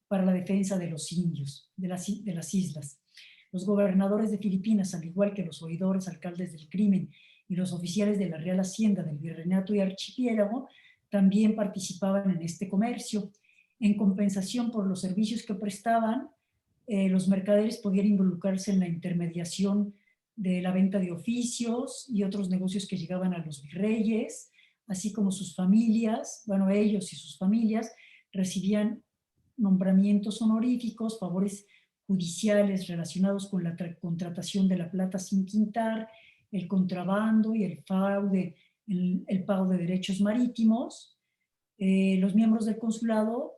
para la defensa de los indios, de las islas. Los gobernadores de Filipinas, al igual que los oidores, alcaldes del crimen y los oficiales de la Real Hacienda del Virreinato y Archipiélago, también participaban en este comercio. En compensación por los servicios que prestaban, los mercaderes podían involucrarse en la intermediación de la venta de oficios y otros negocios que llegaban a los virreyes, así como sus familias, bueno, ellos y sus familias recibían nombramientos honoríficos, favores judiciales relacionados con la contratación de la plata sin quintar, el contrabando y el fraude, el pago de derechos marítimos. Los miembros del consulado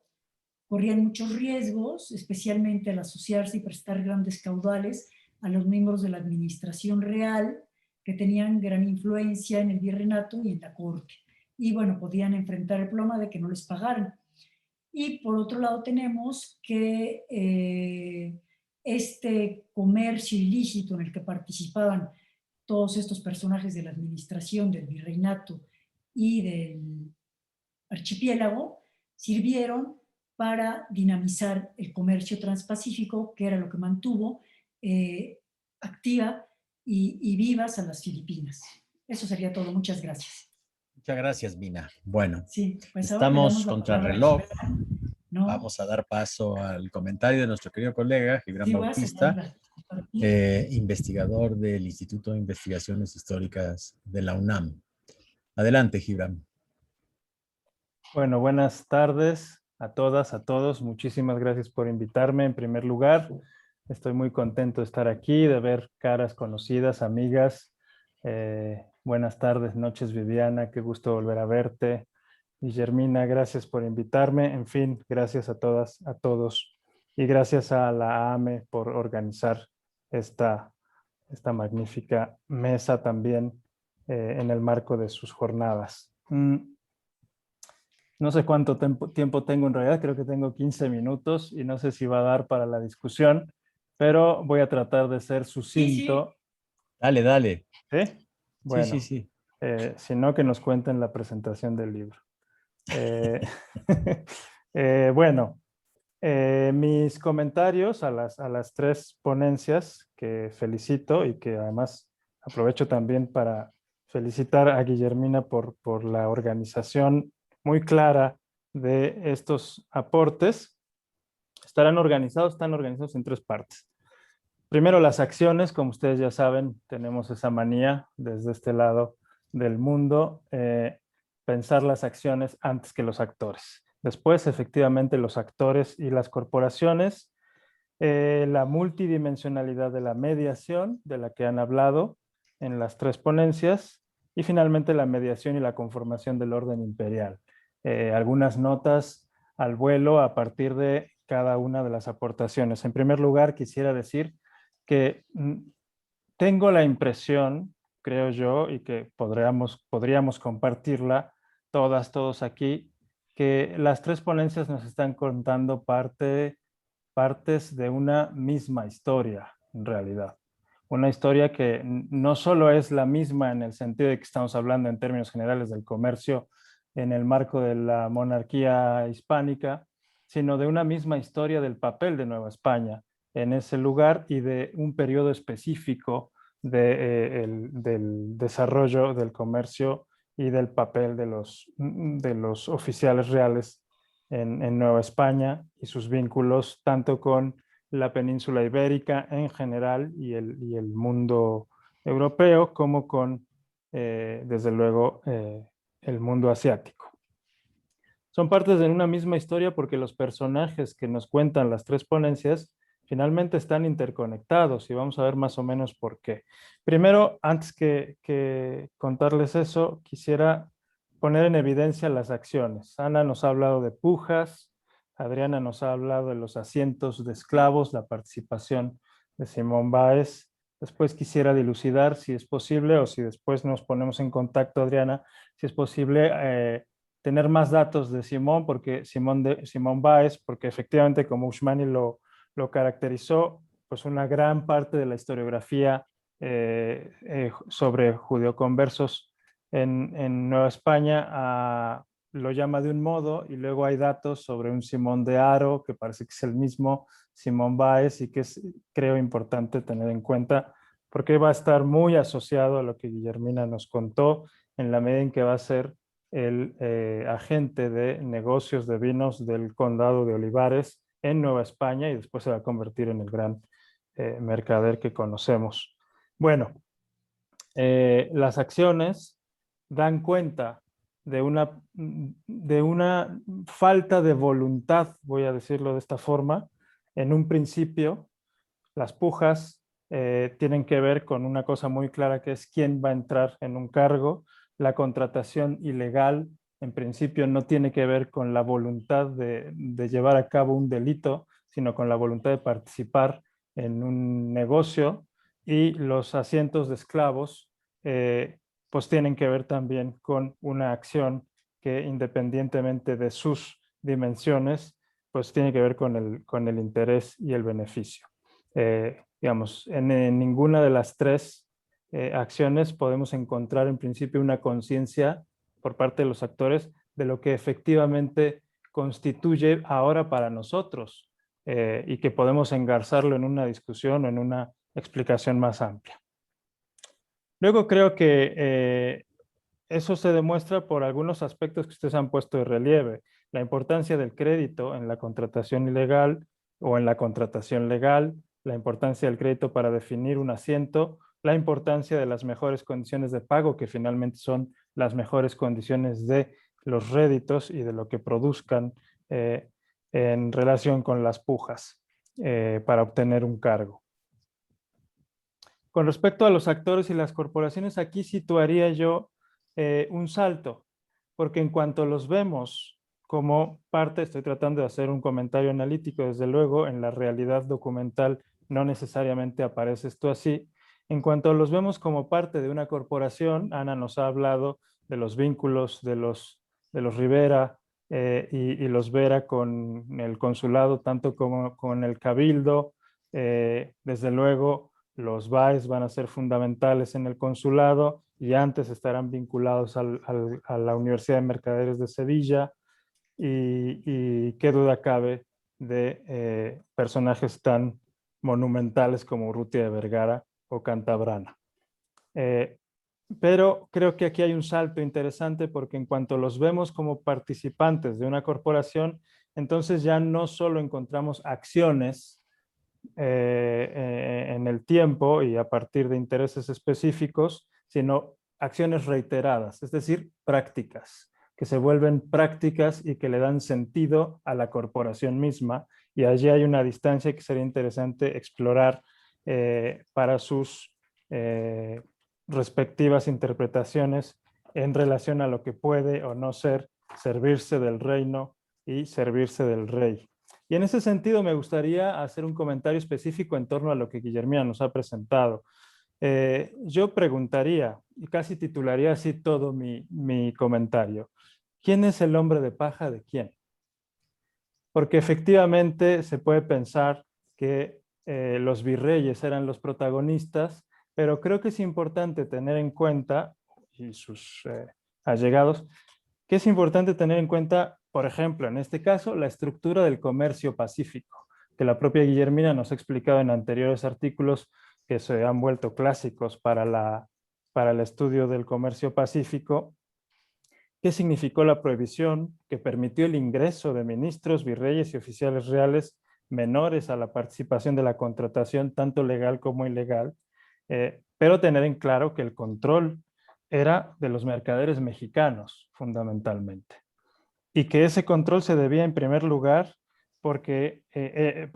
corrían muchos riesgos, especialmente al asociarse y prestar grandes caudales a los miembros de la administración real, que tenían gran influencia en el virreinato y en la corte. Y bueno, podían enfrentar el problema de que no les pagaran. Y por otro lado tenemos que este comercio ilícito en el que participaban todos estos personajes de la administración del virreinato y del archipiélago sirvieron para dinamizar el comercio transpacífico, que era lo que mantuvo activa y vivas a las Filipinas. Eso sería todo. Muchas gracias. Muchas gracias, Mina. Bueno, sí, pues estamos contra el reloj. ¿No? Vamos a dar paso al comentario de nuestro querido colega, Gibran Bautista, investigador del Instituto de Investigaciones Históricas de la UNAM. Adelante, Gibran. Bueno, buenas tardes a todas, a todos. Muchísimas gracias por invitarme. En primer lugar, estoy muy contento de estar aquí, de ver caras conocidas, amigas. Buenas tardes, noches, Viviana. Qué gusto volver a verte. Y Germina, gracias por invitarme. En fin, gracias a todas, a todos. Y gracias a la AME por organizar esta magnífica mesa también en el marco de sus jornadas. No sé cuánto tiempo tengo en realidad, creo que tengo 15 minutos y no sé si va a dar para la discusión, pero voy a tratar de ser sucinto. Sí. Dale, dale. ¿Sí? Bueno, sí. Si no, que nos cuenten la presentación del libro. Bueno, mis comentarios a las tres ponencias que felicito y que además aprovecho también para felicitar a Guillermina por la organización muy clara de estos aportes. Están organizados en 3 partes. Primero, las acciones. Como ustedes ya saben, tenemos esa manía desde este lado del mundo, pensar las acciones antes que los actores. Después, efectivamente, los actores y las corporaciones, la multidimensionalidad de la mediación, de la que han hablado en las 3 ponencias, y finalmente la mediación y la conformación del orden imperial. Algunas notas al vuelo a partir de cada una de las aportaciones. En primer lugar, quisiera decir que tengo la impresión, creo yo, y que podríamos compartirla todos aquí, que las 3 ponencias nos están contando partes de una misma historia, en realidad. Una historia que no solo es la misma en el sentido de que estamos hablando en términos generales del comercio en el marco de la monarquía hispánica, sino de una misma historia del papel de Nueva España en ese lugar y de un periodo específico del desarrollo del comercio y del papel de los oficiales reales en Nueva España y sus vínculos tanto con la península ibérica en general y el mundo europeo, como con, desde luego, el mundo asiático. Son partes de una misma historia porque los personajes que nos cuentan las 3 ponencias finalmente están interconectados y vamos a ver más o menos por qué. Primero, antes que contarles eso, quisiera poner en evidencia las acciones. Ana nos ha hablado de pujas, Adriana nos ha hablado de los asientos de esclavos, la participación de Simón Báez. Después quisiera dilucidar si es posible, o si después nos ponemos en contacto, Adriana, si es posible tener más datos de Simón, Simón Báez, porque efectivamente, como Ushmani lo caracterizó, pues una gran parte de la historiografía sobre judeoconversos en Nueva España lo llama de un modo, y luego hay datos sobre un Simón de Haro, que parece que es el mismo Simón Báez, y que es, creo, importante tener en cuenta, porque va a estar muy asociado a lo que Guillermina nos contó, en la medida en que va a ser el agente de negocios de vinos del condado de Olivares en Nueva España, y después se va a convertir en el gran mercader que conocemos. Bueno, las acciones dan cuenta de una falta de voluntad, voy a decirlo de esta forma. En un principio, las pujas tienen que ver con una cosa muy clara, que es quién va a entrar en un cargo. La contratación ilegal, en principio, no tiene que ver con la voluntad de llevar a cabo un delito, sino con la voluntad de participar en un negocio. Y los asientos de esclavos pues tienen que ver también con una acción que, independientemente de sus dimensiones, pues tiene que ver con el interés y el beneficio. Digamos, en ninguna de las 3 acciones podemos encontrar en principio una conciencia por parte de los actores de lo que efectivamente constituye ahora para nosotros, y que podemos engarzarlo en una discusión o en una explicación más amplia. Luego creo que eso se demuestra por algunos aspectos que ustedes han puesto de relieve. La importancia del crédito en la contratación ilegal o en la contratación legal, la importancia del crédito para definir un asiento, la importancia de las mejores condiciones de pago, que finalmente son las mejores condiciones de los réditos y de lo que produzcan en relación con las pujas para obtener un cargo. Con respecto a los actores y las corporaciones, aquí situaría yo un salto, porque en cuanto los vemos como parte, estoy tratando de hacer un comentario analítico, desde luego, en la realidad documental no necesariamente aparece esto así. En cuanto los vemos como parte de una corporación, Ana nos ha hablado de los vínculos de los Rivera y los Vera con el consulado, tanto como con el cabildo. Desde luego, los Báez van a ser fundamentales en el consulado y antes estarán vinculados a la Universidad de Mercaderes de Sevilla, y qué duda cabe de personajes tan monumentales como Urrutia de Vergara o Cantabrana. Pero creo que aquí hay un salto interesante porque en cuanto los vemos como participantes de una corporación, entonces ya no solo encontramos acciones en el tiempo y a partir de intereses específicos, sino acciones reiteradas, es decir, prácticas, que se vuelven prácticas y que le dan sentido a la corporación misma. Y allí hay una distancia que sería interesante explorar para sus respectivas interpretaciones en relación a lo que puede o no ser servirse del reino y servirse del rey. Y en ese sentido me gustaría hacer un comentario específico en torno a lo que Guillermina nos ha presentado. Yo preguntaría, y casi titularía así todo mi comentario, ¿quién es el hombre de paja de quién? Porque efectivamente se puede pensar que los virreyes eran los protagonistas, pero creo que es importante tener en cuenta, y sus allegados, que es importante tener en cuenta, por ejemplo, en este caso, la estructura del comercio pacífico, que la propia Guillermina nos ha explicado en anteriores artículos que se han vuelto clásicos para el estudio del comercio pacífico. ¿Qué significó la prohibición que permitió el ingreso de ministros, virreyes y oficiales reales menores a la participación de la contratación, tanto legal como ilegal? Pero tener en claro que el control era de los mercaderes mexicanos, fundamentalmente. Y que ese control se debía en primer lugar por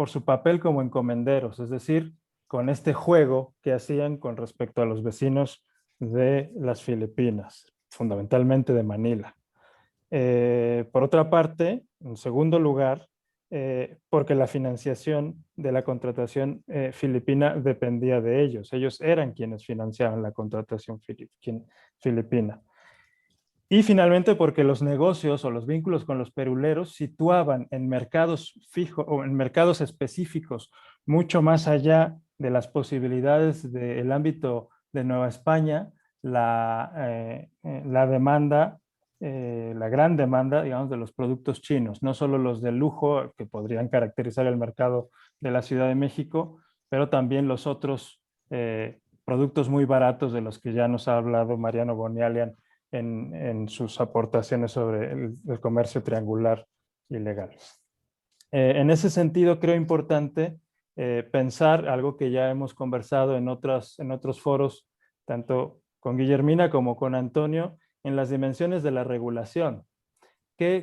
su papel como encomenderos, es decir, con este juego que hacían con respecto a los vecinos de las Filipinas, fundamentalmente de Manila. Por otra parte, en segundo lugar, porque la financiación de la contratación filipina dependía de ellos. Ellos eran quienes financiaban la contratación filipina. Y finalmente porque los negocios o los vínculos con los peruleros situaban en mercados fijos o en mercados específicos mucho más allá de las posibilidades del ámbito de Nueva España, la demanda, la gran demanda, digamos, de los productos chinos, no solo los de lujo que podrían caracterizar el mercado de la Ciudad de México, pero también los otros productos muy baratos de los que ya nos ha hablado Mariano Bonialian en sus aportaciones sobre el comercio triangular ilegal. En ese sentido, creo importante pensar algo que ya hemos conversado en otros foros, tanto con Guillermina como con Antonio, en las dimensiones de la regulación.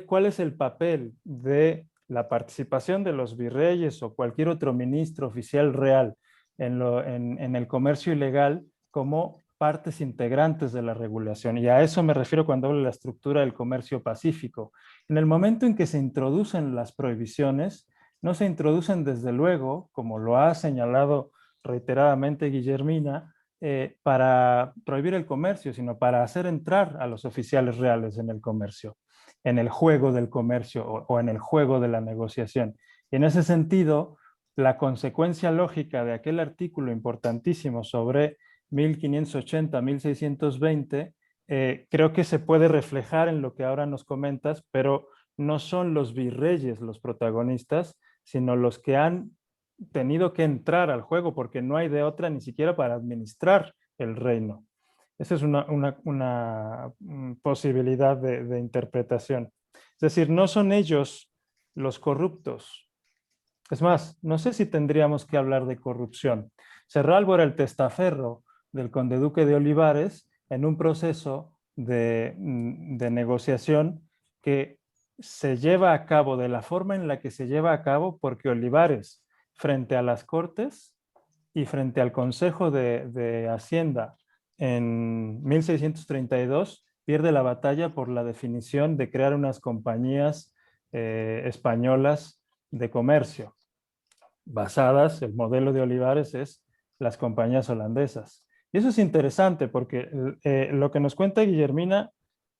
¿Cuál es el papel de la participación de los virreyes o cualquier otro ministro oficial real en el comercio ilegal como partes integrantes de la regulación? Y a eso me refiero cuando hablo de la estructura del comercio pacífico. En el momento en que se introducen las prohibiciones, no se introducen desde luego, como lo ha señalado reiteradamente Guillermina, para prohibir el comercio, sino para hacer entrar a los oficiales reales en el comercio, en el juego del comercio o en el juego de la negociación. Y en ese sentido, la consecuencia lógica de aquel artículo importantísimo sobre 1580-1620, creo que se puede reflejar en lo que ahora nos comentas, pero no son los virreyes los protagonistas, sino los que han tenido que entrar al juego porque no hay de otra ni siquiera para administrar el reino. Esa es una posibilidad de interpretación. Es decir, no son ellos los corruptos. Es más, no sé si tendríamos que hablar de corrupción. Serralbo era el testaferro del conde duque de Olivares en un proceso de negociación que se lleva a cabo de la forma en la que se lleva a cabo porque Olivares, frente a las Cortes y frente al Consejo de Hacienda en 1632, pierde la batalla por la definición de crear unas compañías españolas de comercio, basadas, el modelo de Olivares es las compañías holandesas. Y eso es interesante porque lo que nos cuenta Guillermina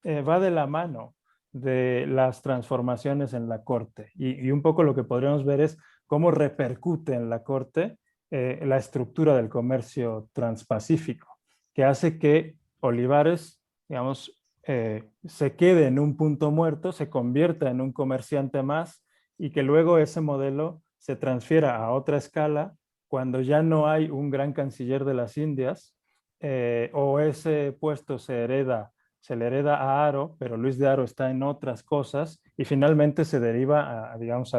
va de la mano de las transformaciones en la corte y un poco lo que podríamos ver es cómo repercute en la corte la estructura del comercio transpacífico, que hace que Olivares, digamos, se quede en un punto muerto, se convierta en un comerciante más y que luego ese modelo se transfiera a otra escala cuando ya no hay un gran canciller de las Indias o ese puesto se le hereda a Haro, pero Luis de Haro está en otras cosas y finalmente se deriva digamos,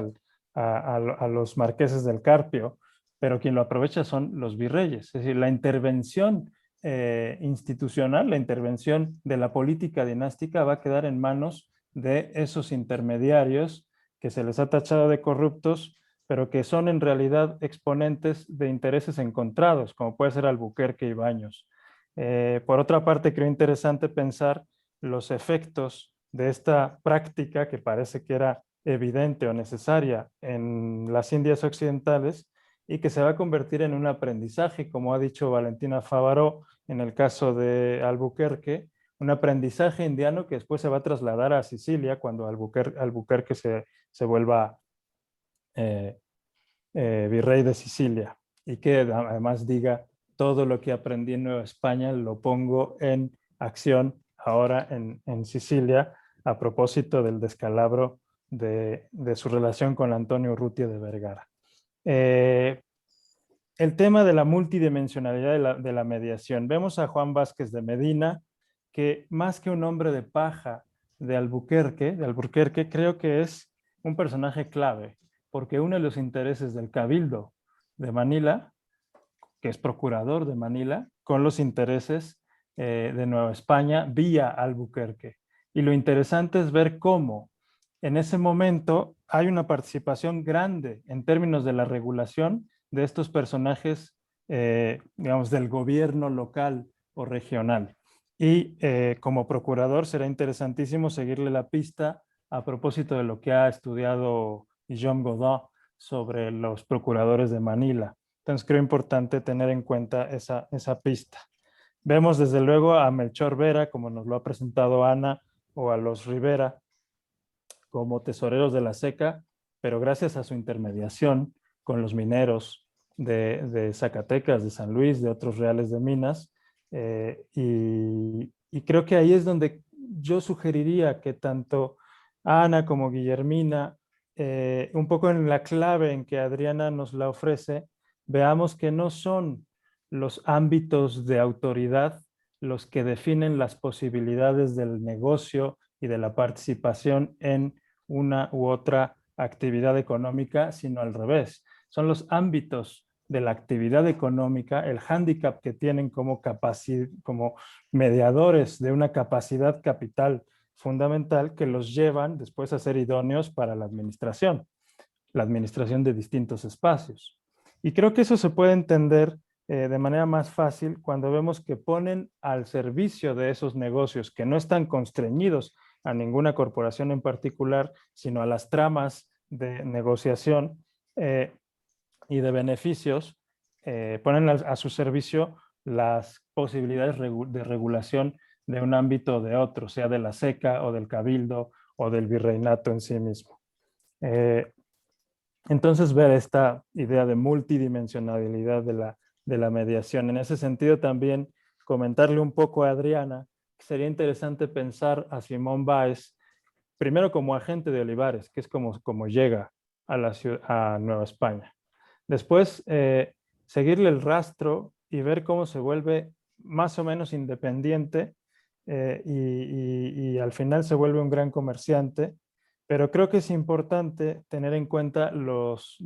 a los marqueses del Carpio, pero quien lo aprovecha son los virreyes. Es decir, la intervención institucional, la intervención de la política dinástica va a quedar en manos de esos intermediarios que se les ha tachado de corruptos, pero que son en realidad exponentes de intereses encontrados, como puede ser Albuquerque y Baños. Por otra parte, creo interesante pensar los efectos de esta práctica que parece que era evidente o necesaria en las Indias occidentales y que se va a convertir en un aprendizaje, como ha dicho Valentina Favaró en el caso de Albuquerque, un aprendizaje indiano que después se va a trasladar a Sicilia cuando Albuquerque se vuelva virrey de Sicilia y que además diga todo lo que aprendí en Nueva España lo pongo en acción ahora en Sicilia a propósito del descalabro de su relación con Antonio Urrutia de Vergara. El tema de la multidimensionalidad de la mediación. Vemos a Juan Vázquez de Medina, que más que un hombre de paja de Albuquerque, creo que es un personaje clave, porque une los intereses del Cabildo de Manila, que es procurador de Manila, con los intereses de Nueva España vía Albuquerque. Y lo interesante es ver cómo en ese momento hay una participación grande en términos de la regulación de estos personajes, digamos, del gobierno local o regional. Y como procurador será interesantísimo seguirle la pista a propósito de lo que ha estudiado Guillaume Godin sobre los procuradores de Manila. Entonces creo importante tener en cuenta esa pista. Vemos desde luego a Melchor Vera, como nos lo ha presentado Ana, o a los Rivera como tesoreros de la seca, pero gracias a su intermediación con los mineros de Zacatecas, de San Luis, de otros reales de minas, y creo que ahí es donde yo sugeriría que tanto Ana como Guillermina, un poco en la clave en que Adriana nos la ofrece, veamos que no son los ámbitos de autoridad los que definen las posibilidades del negocio y de la participación en una u otra actividad económica, sino al revés. Son los ámbitos de la actividad económica, el hándicap que tienen como mediadores de una capacidad capital fundamental que los llevan después a ser idóneos para la administración de distintos espacios. Y creo que eso se puede entender de manera más fácil cuando vemos que ponen al servicio de esos negocios que no están constreñidos a ninguna corporación en particular, sino a las tramas de negociación y de beneficios, ponen a su servicio las posibilidades de regulación de un ámbito o de otro, sea de la SECA o del Cabildo o del virreinato en sí mismo. Entonces ver esta idea de multidimensionalidad de la mediación. En ese sentido también comentarle un poco a Adriana que sería interesante pensar a Simón Báez primero como agente de Olivares, que es como llega a Nueva España. Después seguirle el rastro y ver cómo se vuelve más o menos independiente y al final se vuelve un gran comerciante. Pero creo que es importante tener en cuenta los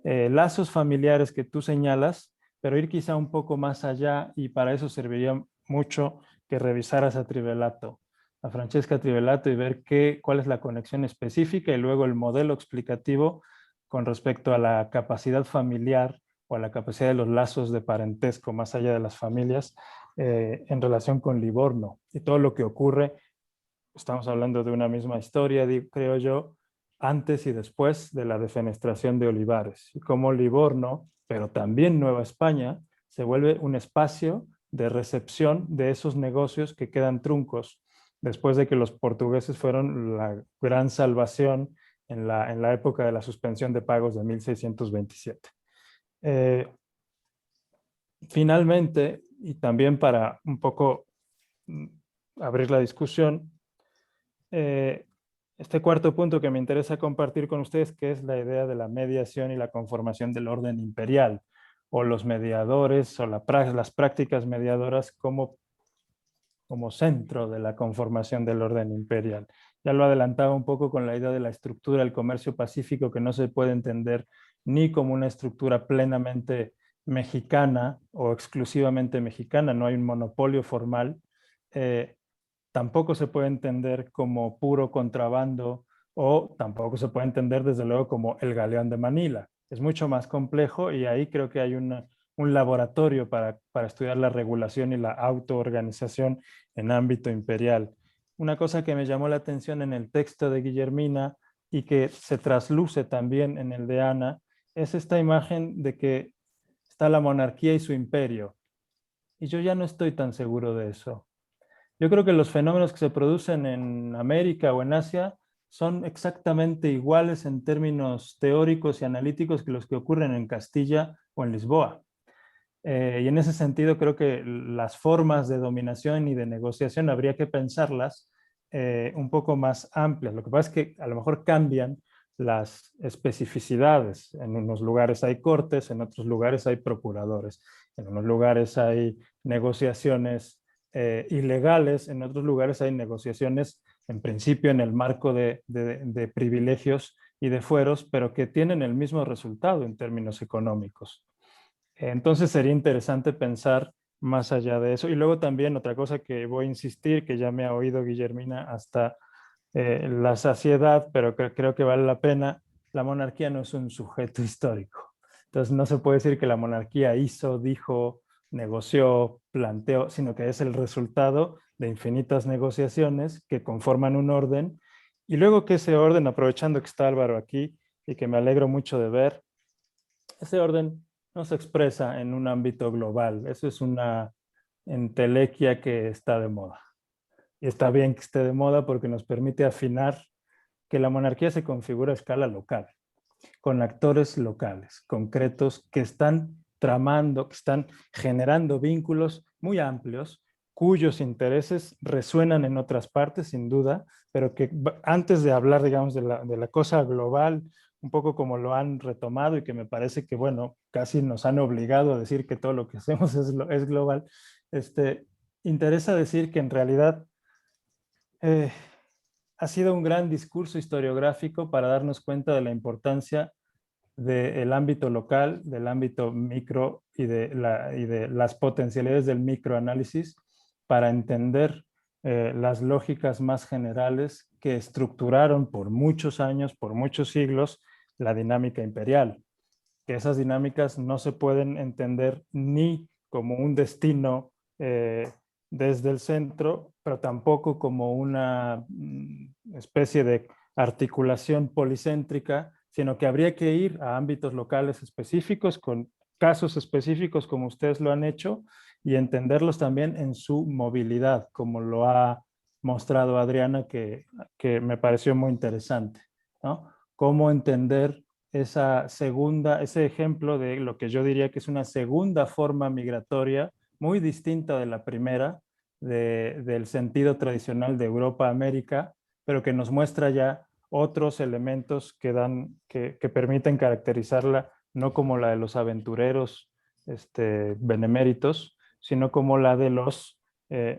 lazos familiares que tú señalas, pero ir quizá un poco más allá, y para eso serviría mucho que revisaras a Trivelato, a Francesca Trivelato, y ver cuál es la conexión específica y luego el modelo explicativo con respecto a la capacidad familiar o a la capacidad de los lazos de parentesco más allá de las familias en relación con Livorno y todo lo que ocurre. Estamos hablando de una misma historia, creo yo, antes y después de la defenestración de Olivares, y cómo Livorno, pero también Nueva España, se vuelve un espacio de recepción de esos negocios que quedan truncos después de que los portugueses fueron la gran salvación en la época de la suspensión de pagos de 1627. Finalmente, y también para un poco abrir la discusión, este cuarto punto que me interesa compartir con ustedes, que es la idea de la mediación y la conformación del orden imperial o los mediadores o las prácticas mediadoras como centro de la conformación del orden imperial. Ya lo adelantaba un poco con la idea de la estructura del comercio pacífico, que no se puede entender ni como una estructura plenamente mexicana o exclusivamente mexicana, no hay un monopolio formal. Tampoco se puede entender como puro contrabando o tampoco se puede entender desde luego como el galeón de Manila. Es mucho más complejo y ahí creo que hay un laboratorio para estudiar la regulación y la autoorganización en ámbito imperial. Una cosa que me llamó la atención en el texto de Guillermina y que se trasluce también en el de Ana es esta imagen de que está la monarquía y su imperio. Y yo ya no estoy tan seguro de eso. Yo creo que los fenómenos que se producen en América o en Asia son exactamente iguales en términos teóricos y analíticos que los que ocurren en Castilla o en Lisboa. Y en ese sentido creo que las formas de dominación y de negociación habría que pensarlas un poco más amplias. Lo que pasa es que a lo mejor cambian las especificidades. En unos lugares hay cortes, en otros lugares hay procuradores, en unos lugares hay negociaciones ilegales, en otros lugares hay negociaciones en principio en el marco de privilegios y de fueros, pero que tienen el mismo resultado en términos económicos. Entonces sería interesante pensar más allá de eso. Y luego también otra cosa que voy a insistir, que ya me ha oído Guillermina hasta la saciedad, pero creo que vale la pena, la monarquía no es un sujeto histórico. Entonces no se puede decir que la monarquía hizo, dijo, negoció, planteó, sino que es el resultado de infinitas negociaciones que conforman un orden. Y luego que ese orden, aprovechando que está Álvaro aquí y que me alegro mucho de ver, ese orden no se expresa en un ámbito global. Eso es una entelequia que está de moda. Y está bien que esté de moda porque nos permite afinar que la monarquía se configura a escala local, con actores locales, concretos, que están tramando, que están generando vínculos muy amplios, cuyos intereses resuenan en otras partes, sin duda, pero que antes de hablar, digamos, de la cosa global, un poco como lo han retomado y que me parece que, bueno, casi nos han obligado a decir que todo lo que hacemos es global, interesa decir que en realidad ha sido un gran discurso historiográfico para darnos cuenta de la importancia del ámbito local, del ámbito micro y de las potencialidades del microanálisis para entender las lógicas más generales que estructuraron por muchos años, por muchos siglos, la dinámica imperial. Que esas dinámicas no se pueden entender ni como un destino desde el centro, pero tampoco como una especie de articulación policéntrica, sino que habría que ir a ámbitos locales específicos, con casos específicos como ustedes lo han hecho, y entenderlos también en su movilidad, como lo ha mostrado Adriana, que me pareció muy interesante, ¿no? Cómo entender ese ejemplo de lo que yo diría que es una segunda forma migratoria muy distinta de la primera, del sentido tradicional de Europa a América, pero que nos muestra ya otros elementos que permiten caracterizarla no como la de los aventureros beneméritos, sino como la de los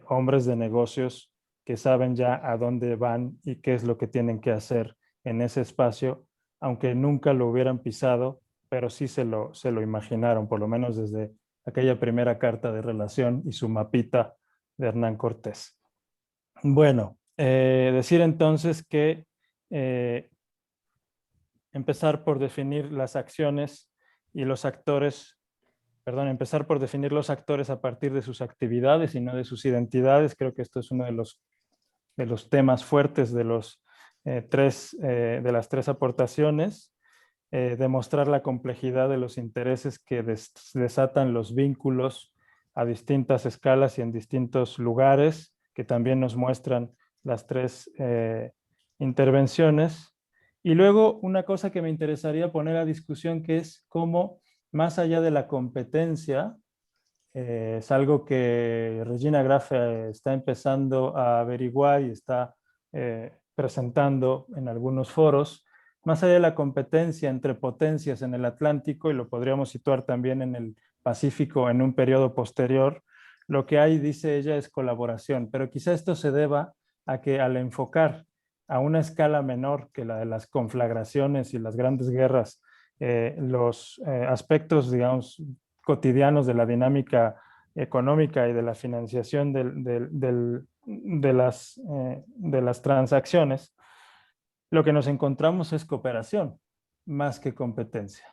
hombres de negocios que saben ya a dónde van y qué es lo que tienen que hacer en ese espacio, aunque nunca lo hubieran pisado, pero sí se lo imaginaron, por lo menos desde aquella primera carta de relación y su mapita de Hernán Cortés. Bueno, decir entonces que empezar por definir las acciones y los actores, empezar por definir los actores a partir de sus actividades y no de sus identidades. Creo que esto es uno de los temas fuertes de las tres aportaciones. Demostrar la complejidad de los intereses que desatan los vínculos a distintas escalas y en distintos lugares, que también nos muestran las tres intervenciones. Y luego una cosa que me interesaría poner a discusión, que es cómo, más allá de la competencia, es algo que Regina Graff está empezando a averiguar y está presentando en algunos foros, más allá de la competencia entre potencias en el Atlántico, y lo podríamos situar también en el Pacífico en un periodo posterior, lo que hay, dice ella, es colaboración, pero quizá esto se deba a que al enfocar a una escala menor que la de las conflagraciones y las grandes guerras, los aspectos, digamos, cotidianos de la dinámica económica y de la financiación de las transacciones, lo que nos encontramos es cooperación más que competencia.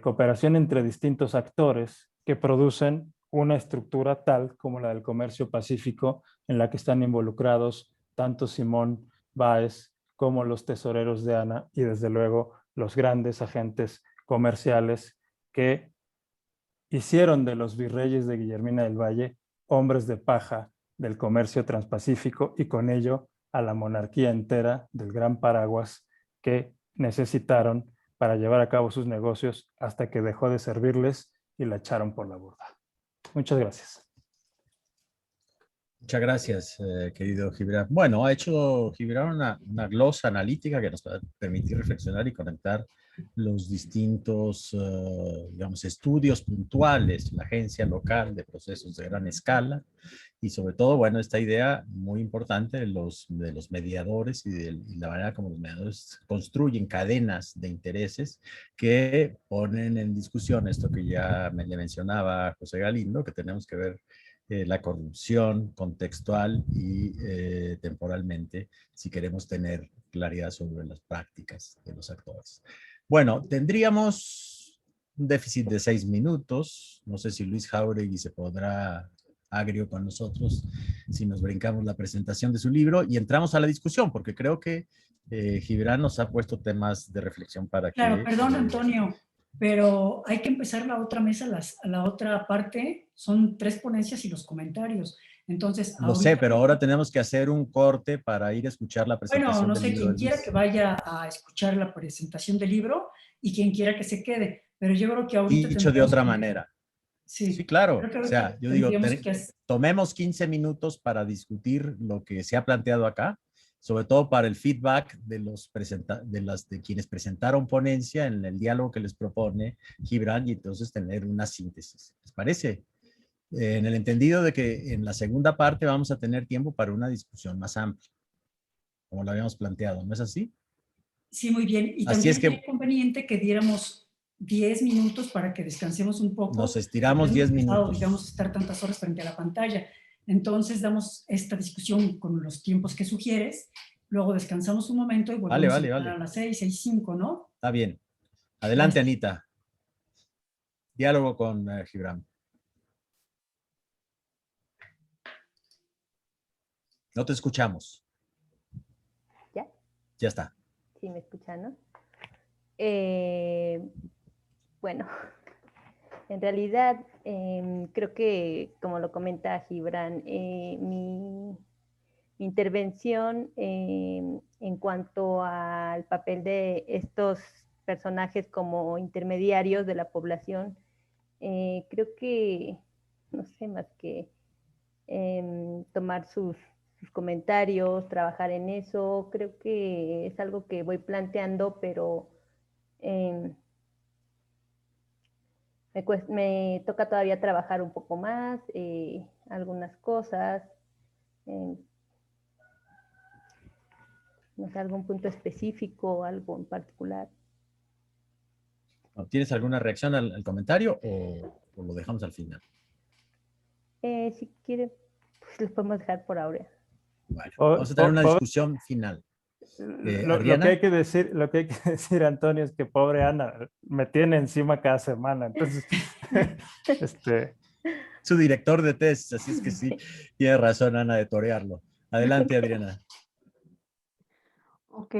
Cooperación entre distintos actores que producen una estructura tal como la del comercio pacífico, en la que están involucrados tanto Simón Báez como los tesoreros de Ana y desde luego los grandes agentes comerciales que hicieron de los virreyes de Guillermina del Valle hombres de paja del comercio transpacífico y con ello a la monarquía entera del Gran Paraguas que necesitaron para llevar a cabo sus negocios hasta que dejó de servirles y la echaron por la borda. Muchas gracias. Muchas gracias, querido Gibran. Bueno, ha hecho Gibran una glosa analítica que nos va a permitir reflexionar y conectar los distintos, digamos, estudios puntuales, la agencia local de procesos de gran escala y sobre todo, bueno, esta idea muy importante de los mediadores y la manera como los mediadores construyen cadenas de intereses que ponen en discusión esto que ya le mencionaba José Galindo, que tenemos que ver la corrupción contextual y temporalmente si queremos tener claridad sobre las prácticas de los actores. Bueno, tendríamos un déficit de 6 minutos. No sé si Luis Jáuregui se podrá agrio con nosotros si nos brincamos la presentación de su libro y entramos a la discusión, porque creo que Gibran nos ha puesto temas de reflexión para Claro, que... perdón, Antonio, pero hay que empezar la otra mesa, la otra parte, son 3 ponencias y los comentarios. Entonces, Lo sé, ahorita, pero ahora tenemos que hacer un corte para ir a escuchar la bueno, presentación no del sé, libro de quien quiera Luis. que vaya a escuchar la presentación del libro y quien quiera que se quede, pero yo creo que ahorita Dicho de tendríamos otra que, manera. Sí, sí, claro. creo que O ahorita sea, yo digo, tendríamos que hacer, tomemos 15 minutos para discutir lo que se ha planteado acá, sobre todo para el feedback de de quienes presentaron ponencia en el diálogo que les propone Gibran y entonces tener una síntesis. ¿Les parece? En el entendido de que en la segunda parte vamos a tener tiempo para una discusión más amplia, como lo habíamos planteado, ¿no es así? sí, muy bien, y Así también es sería que conveniente que diéramos 10 minutos para que descansemos un nos poco, porque estiramos es muy 10 pesado, minutos. digamos, estar tantas horas frente a la pantalla. Entonces damos esta discusión con los tiempos que sugieres, luego descansamos un momento y Vale, volvemos a vale, entrar a vale. las 6:05, ¿no? Está bien. Adelante, Gracias. Anita. Diálogo con Gibran. No te escuchamos. ¿Ya? Ya está. Sí, me escuchan, ¿no? Bueno, en realidad creo que, como lo comenta Gibran, mi intervención en cuanto al papel de estos personajes como intermediarios de la población, creo que, no sé, más que tomar sus comentarios, trabajar en eso, creo que es algo que voy planteando, pero me toca todavía trabajar un poco más, algunas cosas, no sé, algún punto específico, algo en particular. ¿Tienes alguna reacción al comentario o lo dejamos al final? Si quiere, pues lo podemos dejar por ahora. Bueno, vamos a tener una discusión final. Lo que hay que decir, Antonio, es que pobre Ana me tiene encima cada semana. Entonces, su director de tesis, así es que sí, tiene razón Ana de torearlo. Adelante, Adriana. Ok,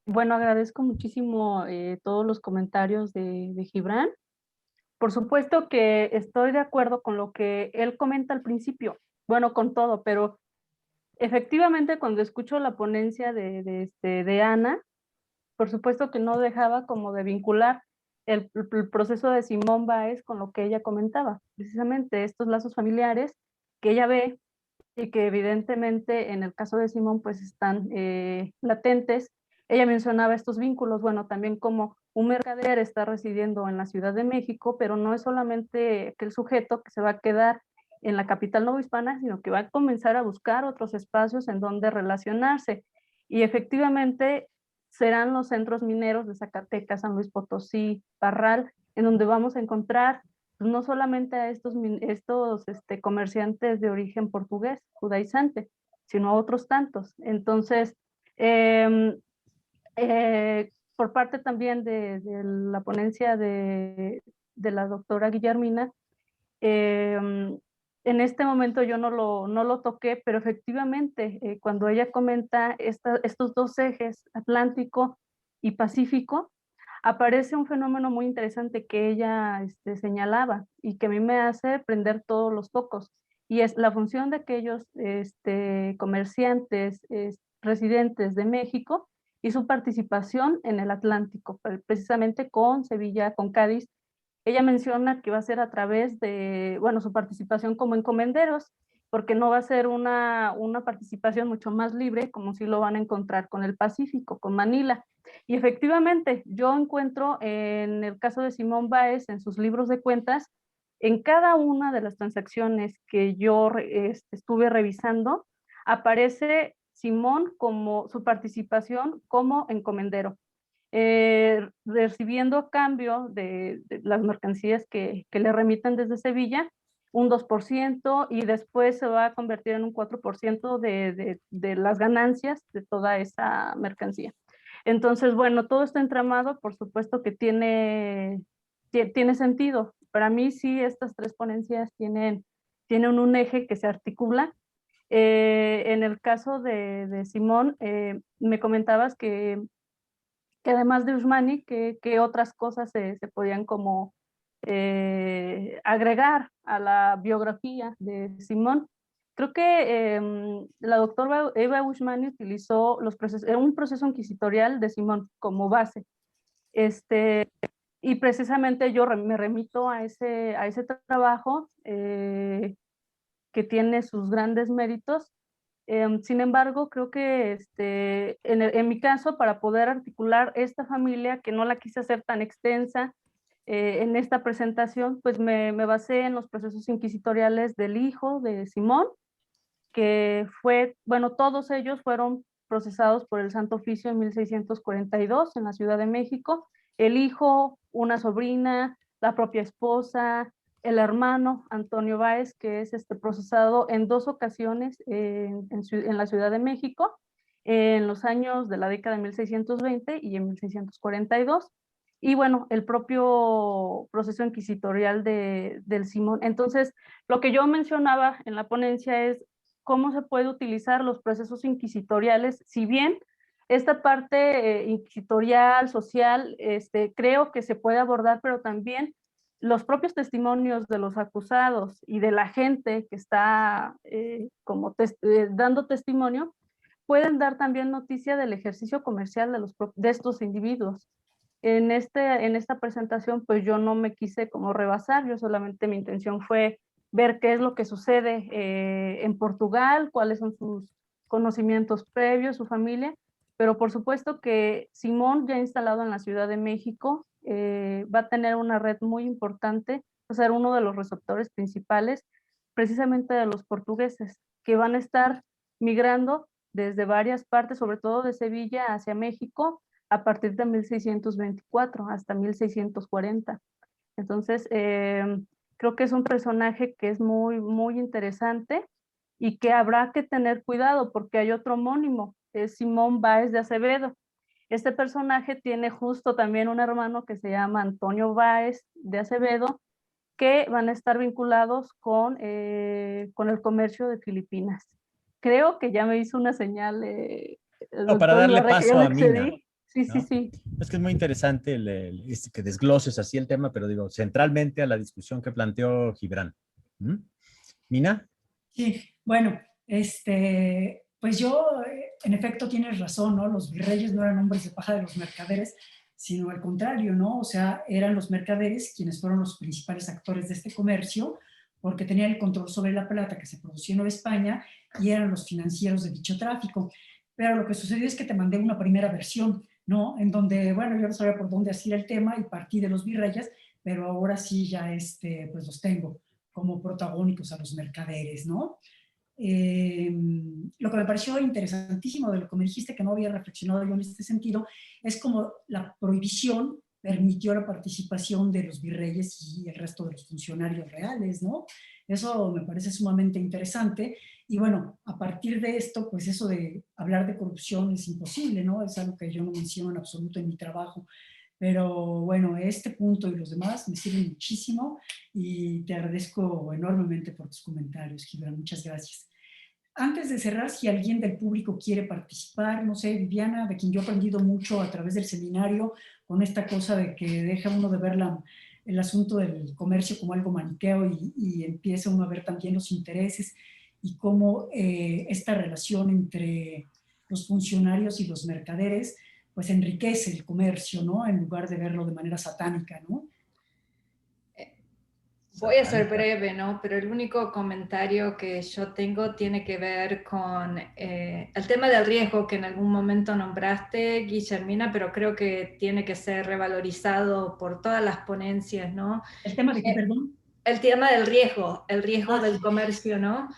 bueno, agradezco muchísimo todos los comentarios de Gibran. Por supuesto que estoy de acuerdo con lo que él comenta al principio, bueno, con todo, pero efectivamente cuando escucho la ponencia de Ana, por supuesto que no dejaba como de vincular el proceso de Simón Báez con lo que ella comentaba, precisamente estos lazos familiares que ella ve y que evidentemente en el caso de Simón pues están latentes ella mencionaba estos vínculos, bueno, también como un mercader está residiendo en la Ciudad de México, pero no es solamente aquel sujeto que se va a quedar en la capital novohispana, sino que va a comenzar a buscar otros espacios en donde relacionarse. Y efectivamente serán los centros mineros de Zacatecas, San Luis Potosí, Parral, en donde vamos a encontrar pues, no solamente a estos comerciantes de origen portugués, judaizante, sino a otros tantos. Entonces, por parte también de la ponencia de la doctora Guillermina, en este momento yo no lo toqué, pero efectivamente cuando ella comenta estos dos ejes, Atlántico y Pacífico, aparece un fenómeno muy interesante que ella señalaba y que a mí me hace prender todos los focos, y es la función de aquellos comerciantes residentes de México y su participación en el Atlántico, precisamente con Sevilla, con Cádiz. Ella menciona que va a ser a través de, bueno, su participación como encomenderos, porque no va a ser una participación mucho más libre como si lo van a encontrar con el Pacífico, con Manila. Y efectivamente, yo encuentro en el caso de Simón Báez, en sus libros de cuentas, en cada una de las transacciones que yo estuve revisando, aparece Simón como su participación como encomendero. Recibiendo a cambio de las mercancías que le remiten desde Sevilla, un 2%, y después se va a convertir en un 4% de las ganancias de toda esa mercancía. Entonces, bueno, todo este entramado, por supuesto que tiene sentido. Para mí sí, estas tres ponencias tienen un eje que se articula. En el caso de Simón, me comentabas que además de Usmani, que otras cosas se podían como agregar a la biografía de Simón. Creo que la doctora Eva Usmani utilizó un proceso inquisitorial de Simón como base. Y precisamente yo me remito a ese trabajo que tiene sus grandes méritos. Sin embargo, creo que en mi caso, para poder articular esta familia, que no la quise hacer tan extensa en esta presentación, pues me basé en los procesos inquisitoriales del hijo de Simón, que bueno, todos ellos fueron procesados por el Santo Oficio en 1642 en la Ciudad de México. El hijo, una sobrina, la propia esposa, el hermano Antonio Báez, que es procesado en 2 ocasiones en la Ciudad de México, en los años de la década de 1620 y en 1642. Y bueno, el propio proceso inquisitorial del Simón. Entonces, lo que yo mencionaba en la ponencia es cómo se puede utilizar los procesos inquisitoriales, si bien esta parte inquisitorial, social, creo que se puede abordar, pero también los propios testimonios de los acusados y de la gente que está dando testimonio pueden dar también noticia del ejercicio comercial de estos individuos. En esta presentación, pues yo no me quise como rebasar, yo solamente mi intención fue ver qué es lo que sucede en Portugal, cuáles son sus conocimientos previos, su familia, pero por supuesto que Simón, ya instalado en la Ciudad de México, va a tener una red muy importante, va a ser uno de los receptores principales precisamente de los portugueses, que van a estar migrando desde varias partes, sobre todo de Sevilla hacia México, a partir de 1624 hasta 1640. Entonces, creo que es un personaje que es muy, muy interesante y que habrá que tener cuidado porque hay otro homónimo, es Simón Báez de Acevedo. Este personaje tiene justo también un hermano que se llama Antonio Báez de Acevedo, que van a estar vinculados con el comercio de Filipinas. Creo que ya me hizo una señal No, para darle paso a Mina. Sí, ¿no? sí, sí. Es que es muy interesante que desgloses así el tema, pero digo, centralmente a la discusión que planteó Gibran. ¿Mm? ¿Mina? Sí, bueno, pues yo, en efecto, tienes razón, ¿no? Los virreyes no eran hombres de paja de los mercaderes, sino al contrario, ¿no? O sea, eran los mercaderes quienes fueron los principales actores de este comercio, porque tenían el control sobre la plata que se producía en Nueva España y eran los financieros de dicho tráfico. pero lo que sucedió es que te mandé una primera versión, ¿no? En donde, bueno, yo no sabía por dónde hacía el tema y partí de los virreyes, pero ahora sí ya pues los tengo como protagónicos a los mercaderes, ¿no? Lo que me pareció interesantísimo de lo que me dijiste, que no había reflexionado yo en este sentido, es como la prohibición permitió la participación de los virreyes y el resto de los funcionarios reales, ¿no? Eso me parece sumamente interesante. Y bueno, a partir de esto, pues eso de hablar de corrupción es imposible, ¿no? Es algo que yo no menciono en absoluto en mi trabajo. Pero bueno, este punto y los demás me sirven muchísimo y te agradezco enormemente por tus comentarios, Gibran. Muchas gracias. Antes de cerrar, si alguien del público quiere participar, no sé, Viviana, de quien yo he aprendido mucho a través del seminario, con esta cosa de que deja uno de ver el asunto del comercio como algo maniqueo y empieza uno a ver también los intereses y cómo esta relación entre los funcionarios y los mercaderes pues enriquece el comercio, ¿no? En lugar de verlo de manera satánica, ¿no? Voy a ser breve, ¿no? Pero el único comentario que yo tengo tiene que ver con el tema del riesgo que en algún momento nombraste, Guillermina, pero creo que tiene que ser revalorizado por todas las ponencias, ¿no? ¿El tema de qué, perdón? El tema del riesgo, el riesgo del comercio, ¿no?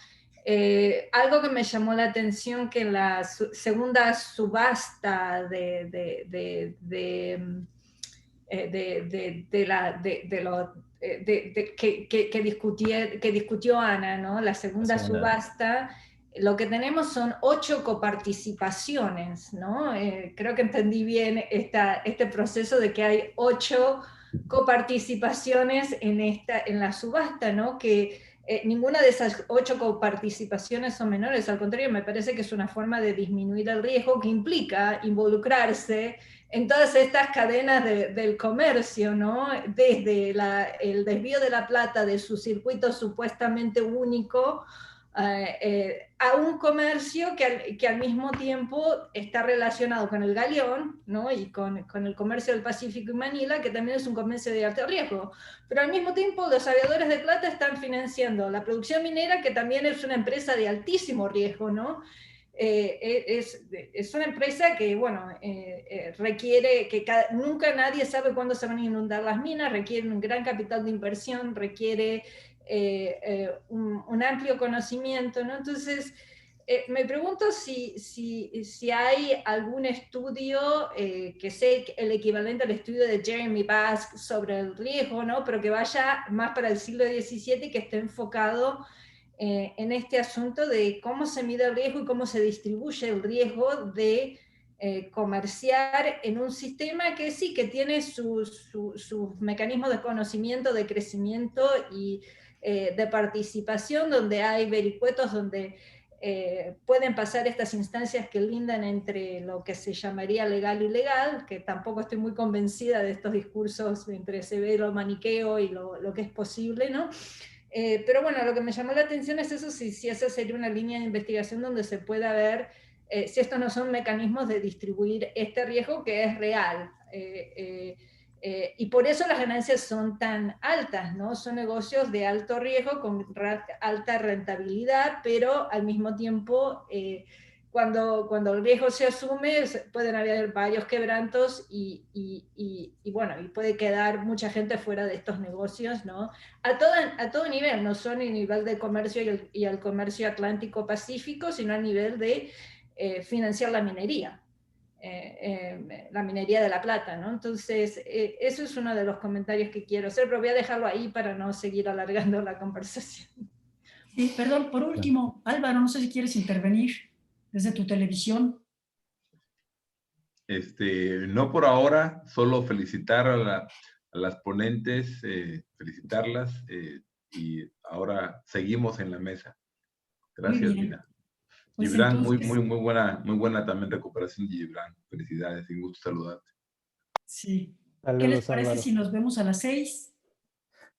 Algo que me llamó la atención que en la segunda subasta que discutió Ana, ¿no? La segunda subasta, lo que tenemos son 8 coparticipaciones, ¿no? Creo que entendí bien este proceso de que hay 8 coparticipaciones en la subasta, ¿no? Que ninguna de esas 8 coparticipaciones son menores, al contrario, me parece que es una forma de disminuir el riesgo que implica involucrarse en todas estas cadenas del comercio, ¿no? Desde el desvío de la plata de su circuito supuestamente único a un comercio que al mismo tiempo está relacionado con el galeón, ¿no? Y con el comercio del Pacífico y Manila, que también es un comercio de alto riesgo. Pero al mismo tiempo los aviadores de plata están financiando la producción minera, que también es una empresa de altísimo riesgo, ¿no? Es una empresa que, bueno, requiere que nunca nadie sabe cuándo se van a inundar las minas, requiere un gran capital de inversión, requiere un amplio conocimiento, ¿no? Entonces, me pregunto si hay algún estudio que sea el equivalente al estudio de Jeremy Bask sobre el riesgo, ¿no? Pero que vaya más para el siglo XVII y que esté enfocado en este asunto de cómo se mide el riesgo y cómo se distribuye el riesgo de comerciar en un sistema que sí, que tiene sus mecanismos de conocimiento, de crecimiento y de participación, donde hay vericuetos, donde pueden pasar estas instancias que lindan entre lo que se llamaría legal y ilegal, que tampoco estoy muy convencida de estos discursos entre severo maniqueo y lo que es posible, ¿no? Pero bueno, lo que me llamó la atención es eso, si esa sería una línea de investigación donde se pueda ver si estos no son mecanismos de distribuir este riesgo que es real. Y por eso las ganancias son tan altas, ¿no? Son negocios de alto riesgo con alta rentabilidad, pero al mismo tiempo, cuando el riesgo se asume, pueden haber varios quebrantos y bueno, y puede quedar mucha gente fuera de estos negocios, ¿no? A todo nivel, no solo a nivel de comercio y al comercio Atlántico-Pacífico, sino a nivel de financiar la minería. La minería de la plata, ¿no? Entonces, eso es uno de los comentarios que quiero hacer, pero voy a dejarlo ahí para no seguir alargando la conversación. Sí, perdón, por último, Álvaro, no sé si quieres intervenir desde tu televisión. No por ahora, solo felicitar a las ponentes, felicitarlas, y ahora seguimos en la mesa. Gracias, Mina. Pues Gibran, entonces, muy buena también recuperación, Gibran. Felicidades, un gusto saludarte. Sí. Saludos, ¿Qué les parece Álvaro. si nos vemos a las 6?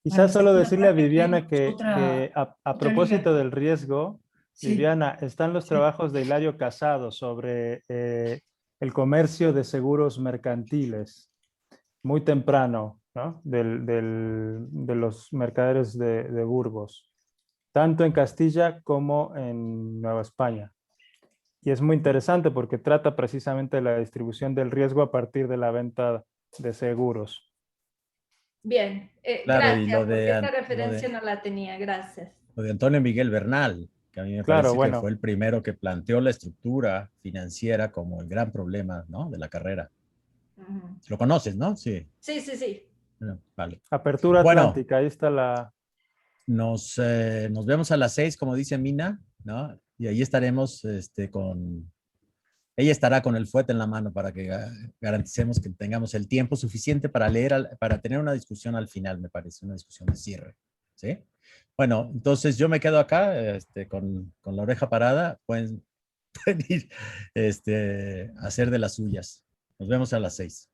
Quizás solo decirle a parte Viviana tenemos que a propósito del riesgo, Sí. Viviana, están los trabajos de Hilario Casado sobre el comercio de seguros mercantiles, muy temprano, ¿no? De los mercaderes de Burgos, tanto en Castilla como en Nueva España. Y es muy interesante porque trata precisamente de la distribución del riesgo a partir de la venta de seguros. Bien, Claro, y gracias, porque esta referencia no la tenía, gracias. Lo de Antonio Miguel Bernal, que a mí me Claro, parece bueno. que fue el primero que planteó la estructura financiera como el gran problema, ¿no?, de la carrera. Lo conoces, ¿no? Sí. Sí, sí, sí. Vale. Apertura Bueno, Atlántica, ahí está la... nos vemos a las 6, como dice Mina, ¿no? Y ahí estaremos con... Ella estará con el fuete en la mano para que garanticemos que tengamos el tiempo suficiente para leer, para tener una discusión al final, me parece, una discusión de cierre, ¿sí? Bueno, entonces yo me quedo acá con la oreja parada. Pueden ir a hacer de las suyas. Nos vemos a las 6.